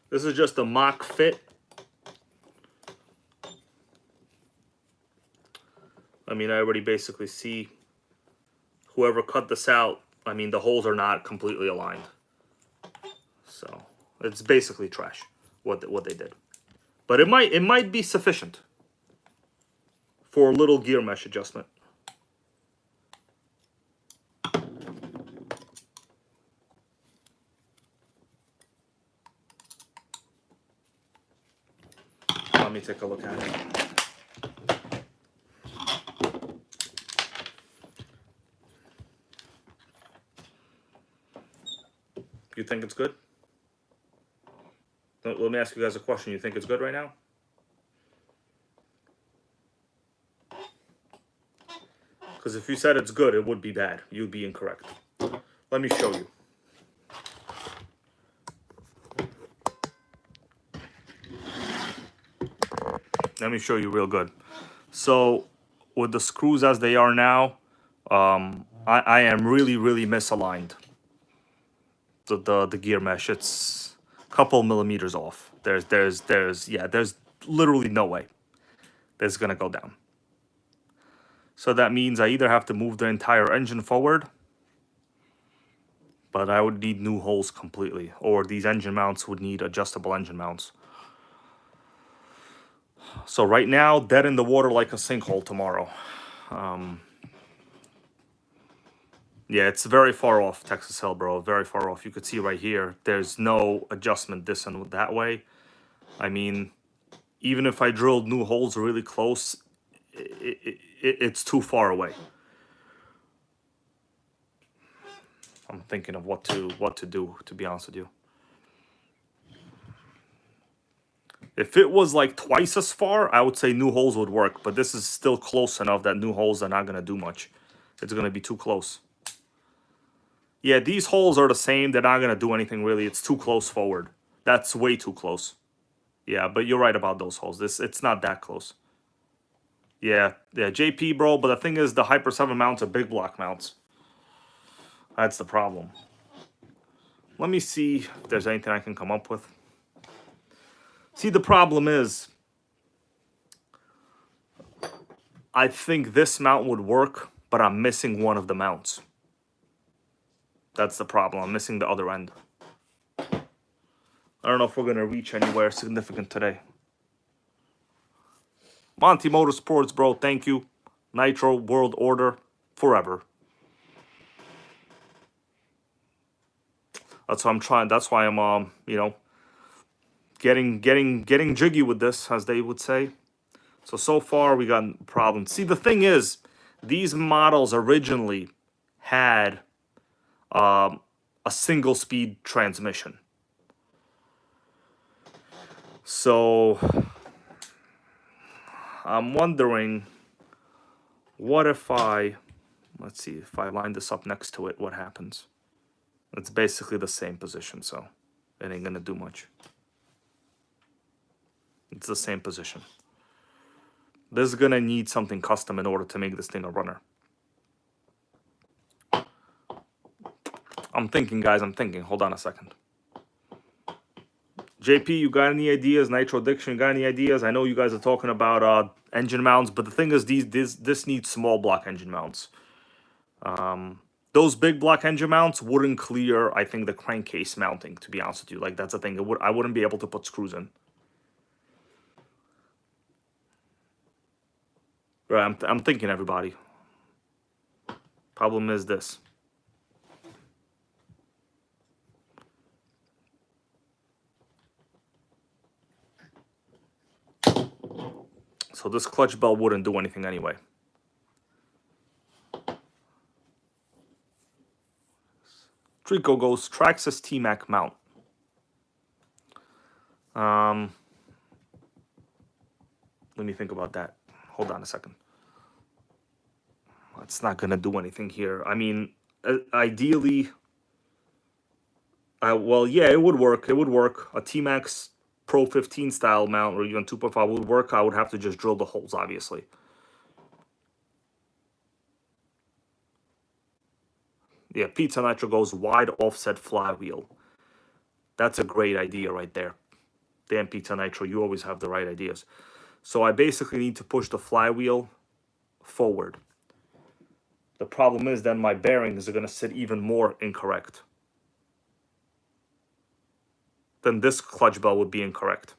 This is just a mock fit. I mean, I already basically see whoever cut this out. I mean, the holes are not completely aligned. So it's basically trash what they did. But it might be sufficient for a little gear mesh adjustment. Let me take a look at it. You think it's good? Let me ask you guys a question. You think it's good right now? Because if you said it's good, it would be bad. You'd be incorrect. Let me show you. Let me show you real good. So with the screws as they are now, I am really, really misaligned. The gear mesh, it's a couple millimeters off. There's literally no way that's gonna go down. So that means I either have to move the entire engine forward, but I would need new holes completely, or these engine mounts would need adjustable engine mounts. So right now, dead in the water like a sinkhole tomorrow. Yeah, it's very far off, Texas Hill, bro. Very far off. You could see right here, there's no adjustment this and that way. I mean, even if I drilled new holes really close, it's too far away. I'm thinking of what to do, to be honest with you. If it was like twice as far, I would say new holes would work, but this is still close enough that new holes are not going to do much. It's going to be too close. Yeah, these holes are the same. They're not going to do anything really. It's too close forward. That's way too close. Yeah, but you're right about those holes. It's not that close. Yeah, JP, bro. But the thing is, the Hyper 7 mounts are big block mounts. That's the problem. Let me see if there's anything I can come up with. See, the problem is, I think this mount would work, but I'm missing one of the mounts. That's the problem. I'm missing the other end. I don't know if we're going to reach anywhere significant today. Monty Motorsports, bro, thank you. Nitro, World Order, forever. That's what I'm trying. That's why I'm, you know, getting jiggy with this, as they would say. So far we got problems. See, the thing is, these models originally had a single speed transmission. So I'm wondering, what if let's see, if I line this up next to it, what happens? It's basically the same position, so it ain't gonna do much. It's the same position. This is gonna need something custom in order to make this thing a runner. I'm thinking, guys, I'm thinking. Hold on a second. JP, you got any ideas? Nitro Diction, you got any ideas? I know you guys are talking about engine mounts, but the thing is, this needs small block engine mounts. Those big block engine mounts wouldn't clear, I think, the crankcase mounting, to be honest with you. Like, that's the thing. I wouldn't be able to put screws in. Right, I'm thinking, everybody. Problem is this. So this clutch belt wouldn't do anything anyway. Trico goes Traxxas T-Mac mount. Let me think about that. Hold on a second. It's not gonna do anything here. I mean, ideally, well, yeah, it would work. It would work. A T-Max Pro 15 style mount or even 2.5 would work. I would have to just drill the holes, obviously. Yeah, Pizza Nitro goes wide offset flywheel. That's a great idea right there. Damn, Pizza Nitro, you always have the right ideas. So I basically need to push the flywheel forward. The problem is then my bearings are going to sit even more incorrect. Then this clutch belt would be incorrect.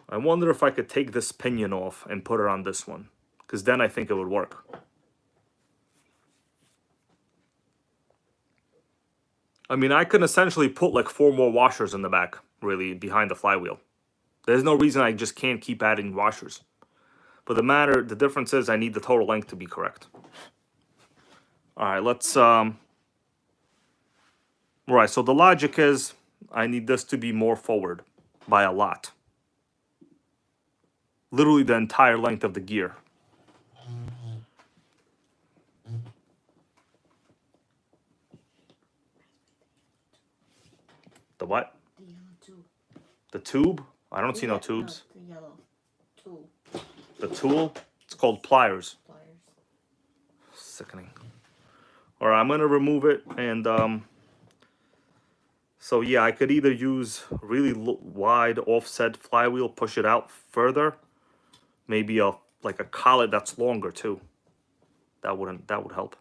I wonder if I could take this pinion off and put it on this one, because then I think it would work. I mean, I can essentially put like 4 more washers in the back, really, behind the flywheel. There's no reason I just can't keep adding washers. But the difference is I need the total length to be correct. All right, let's, right, so the logic is I need this to be more forward by a lot. Literally the entire length of the gear. The what? The yellow tube. The tube? I don't see no tubes. No, the yellow tool. The tool? It's called pliers. Pliers. Sickening. All right, I'm going to remove it. And so, yeah, I could either use really wide offset flywheel, push it out further. Maybe like a collet that's longer, too. That would help.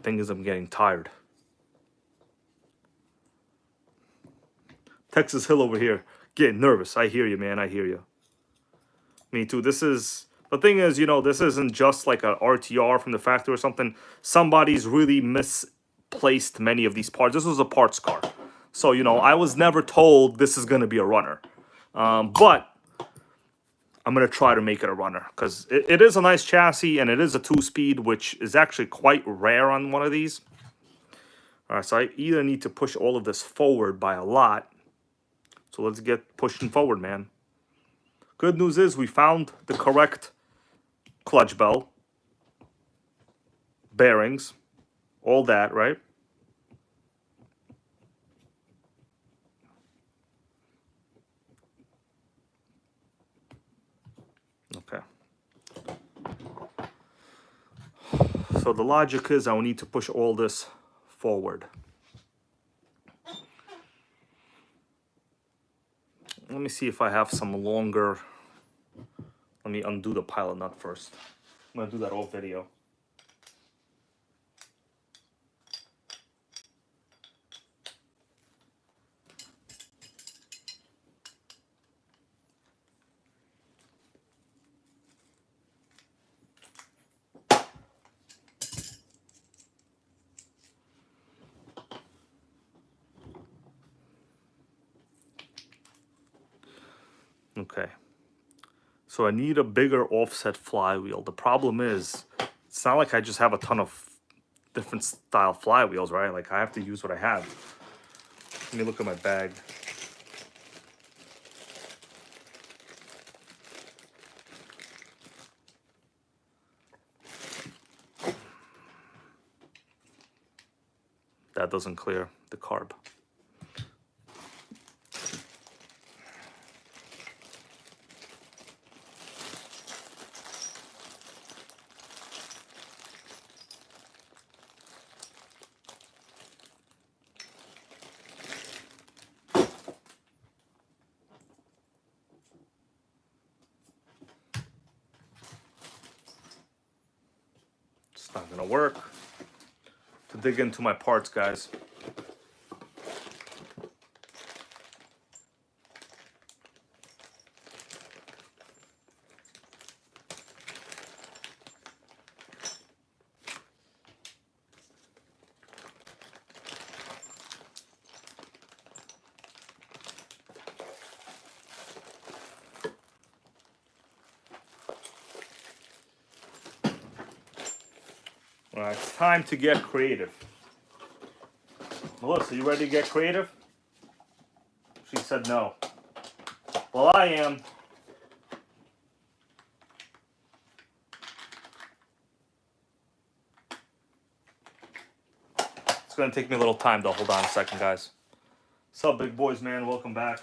Thing is, I'm getting tired. Texas Hill over here getting nervous. I hear you, man. I hear you. Me too. This is The thing is, you know, this isn't just like a RTR from the factory or something. Somebody's really misplaced many of these parts. This was a parts car. So, you know, I was never told this is going to be a runner. But I'm going to try to make it a runner because it is a nice chassis and it is a 2-speed, which is actually quite rare on one of these. All right, so I either need to push all of this forward by a lot. So let's get pushing forward, man. Good news is we found the correct clutch bell, bearings, all that, right? Okay. So the logic is I will need to push all this forward. Let me see if I have some longer. Let me undo the pilot nut first. I'm gonna do that off video. Okay. So I need a bigger offset flywheel. The problem is, it's not like I just have a ton of different style flywheels, right? Like I have to use what I have. Let me look at my bag. That doesn't clear the carb. It's not gonna work. To dig into my parts, guys. All right, it's time to get creative. Melissa, you ready to get creative? She said no. Well, I am. It's gonna take me a little time though. Hold on a second, guys. What's up, big boys, man? Welcome back.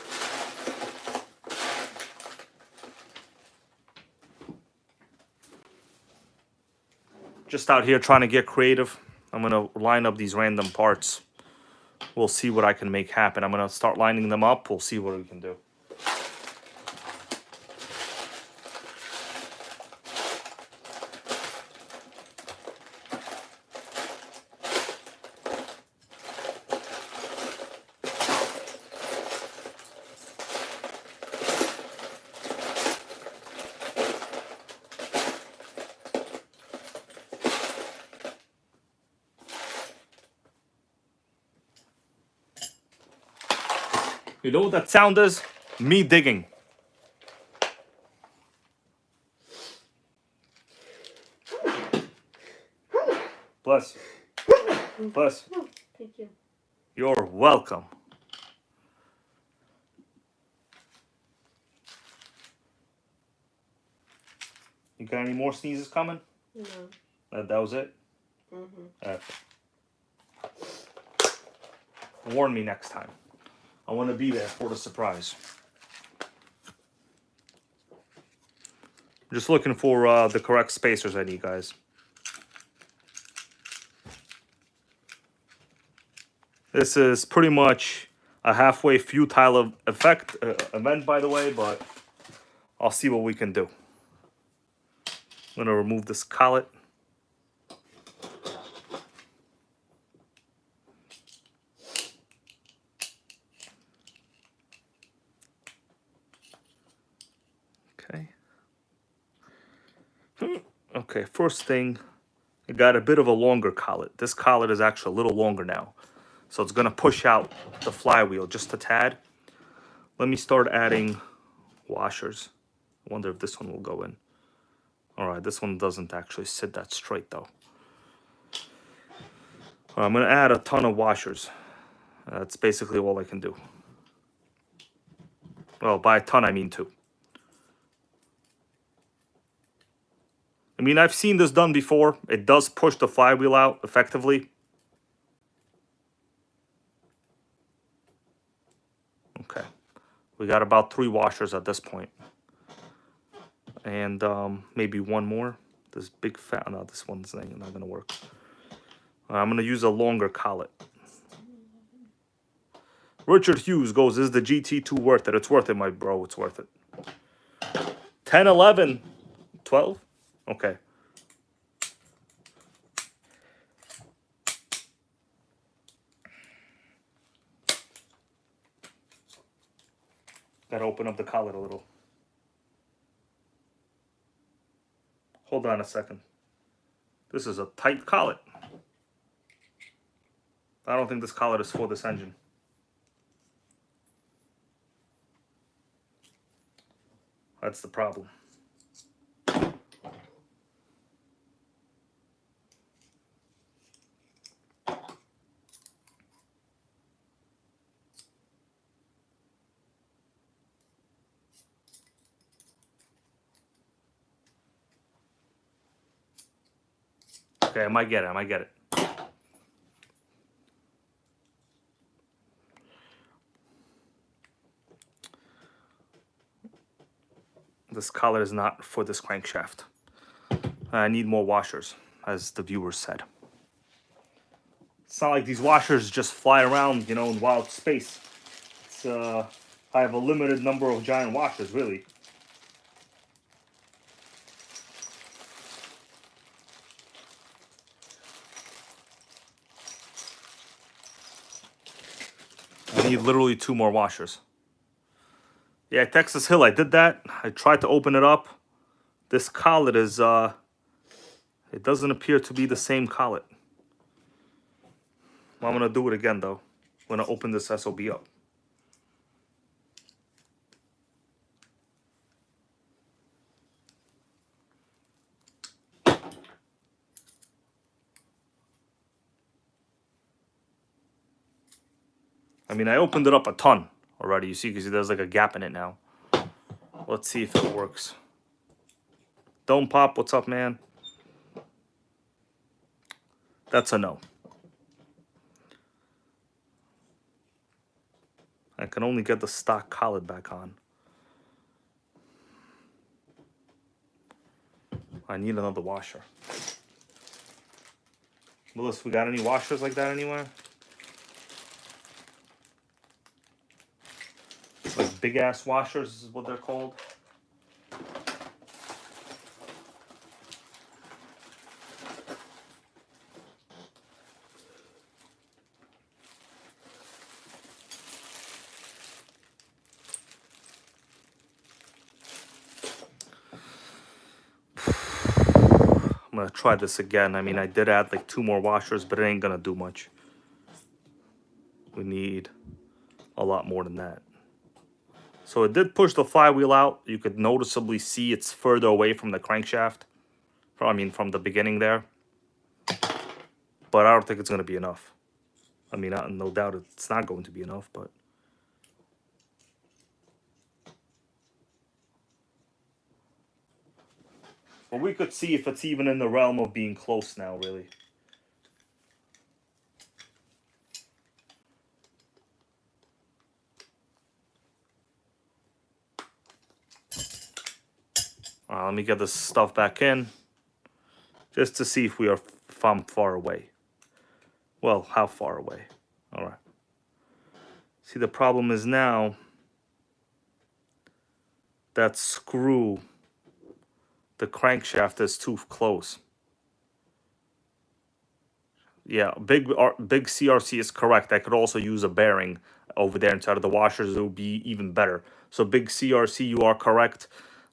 Just out here trying to get creative. I'm gonna line up these random parts. We'll see what I can make happen. I'm gonna start lining them up. We'll see what we can do. You know what that sound is? Me digging. Bless you. Bless you. Thank you. You're welcome. You got any more sneezes coming? No. That was it? Mm-hmm. Warn me next time. I want to be there for the surprise. Just looking for the correct spacers I need, guys. This is pretty much a halfway futile event, by the way, but I'll see what we can do. I'm going to remove this collet. Okay. Okay, first thing, I got a bit of a longer collet. This collet is actually a little longer now. So it's gonna push out the flywheel just a tad. Let me start adding washers. I wonder if this one will go in. All right, this one doesn't actually sit that straight though. All right, I'm gonna add a ton of washers. That's basically all I can do. Well, by a ton I mean two. I mean, I've seen this done before. It does push the flywheel out effectively. Okay, we got about 3 washers at this point. And maybe one more. This big fat, no, this one's not gonna work. I'm gonna use a longer collet. Richard Hughes goes, is the GT2 worth it? It's worth it, my bro, it's worth it. 10, 11, 12? Okay. Gotta open up the collet a little. Hold on a second. This is a tight collet. I don't think this collet is for this engine. That's the problem. Okay, I might get it. This collet is not for this crankshaft. I need more washers, as the viewers said. It's not like these washers just fly around, you know, in wild space. It's, I have a limited number of giant washers, really. I need literally 2 more washers. Yeah, Texas Hill, I did that. I tried to open it up. This collet is, it doesn't appear to be the same collet. Well, I'm gonna do it again though. I'm gonna open this SOB up. I mean, I opened it up a ton already. You see, because there's like a gap in it now. Let's see if it works. Don't pop, what's up, man? That's a no. I can only get the stock collet back on. I need another washer. Willis, we got any washers like that anywhere? Like big ass washers is what they're called. I'm gonna try this again. I mean, I did add like 2 more washers, but it ain't gonna do much. We need a lot more than that. So it did push the flywheel out. You could noticeably see it's further away from the crankshaft. I mean, from the beginning there. But I don't think it's gonna be enough. I mean, no doubt it's not going to be enough, but. Well, we could see if it's even in the realm of being close now, really. Let me get this stuff back in. Just to see if I'm far away. Well, how far away? All right. See, the problem is now that screw, the crankshaft is too close. Yeah, big CRC is correct. I could also use a bearing over there inside of the washers. It would be even better. So big CRC, you are correct.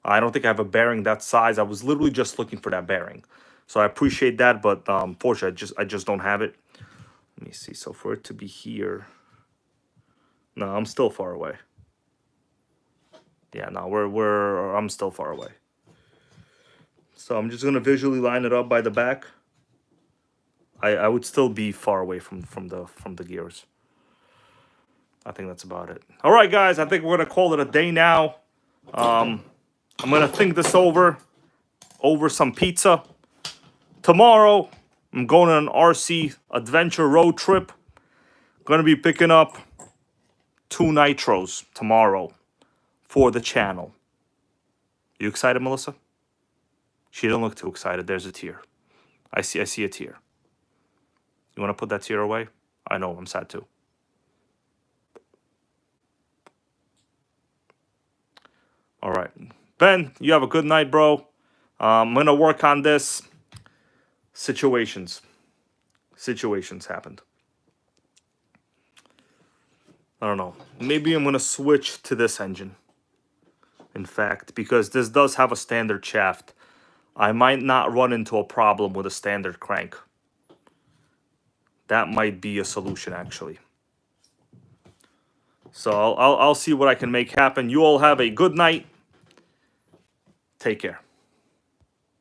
I don't think I have a bearing that size. I was literally just looking for that bearing. So I appreciate that, but unfortunately, I just don't have it. Let me see. So for it to be here, no, I'm still far away. Yeah, no, I'm still far away. So I'm just gonna visually line it up by the back. I would still be far away from the gears. I think that's about it. All right, guys, I think we're gonna call it a day now. I'm gonna think this over some pizza. Tomorrow, I'm going on an RC adventure road trip. Gonna be picking up 2 Nitros tomorrow for the channel. You excited, Melissa? She don't look too excited. There's a tear. I see a tear. You want to put that tear away? I know, I'm sad too. All right. Ben, you have a good night, bro. I'm going to work on this. Situations happened. I don't know. Maybe I'm going to switch to this engine. In fact, because this does have a standard shaft. I might not run into a problem with a standard crank. That might be a solution, actually. So I'll see what I can make happen. You all have a good night. Take care.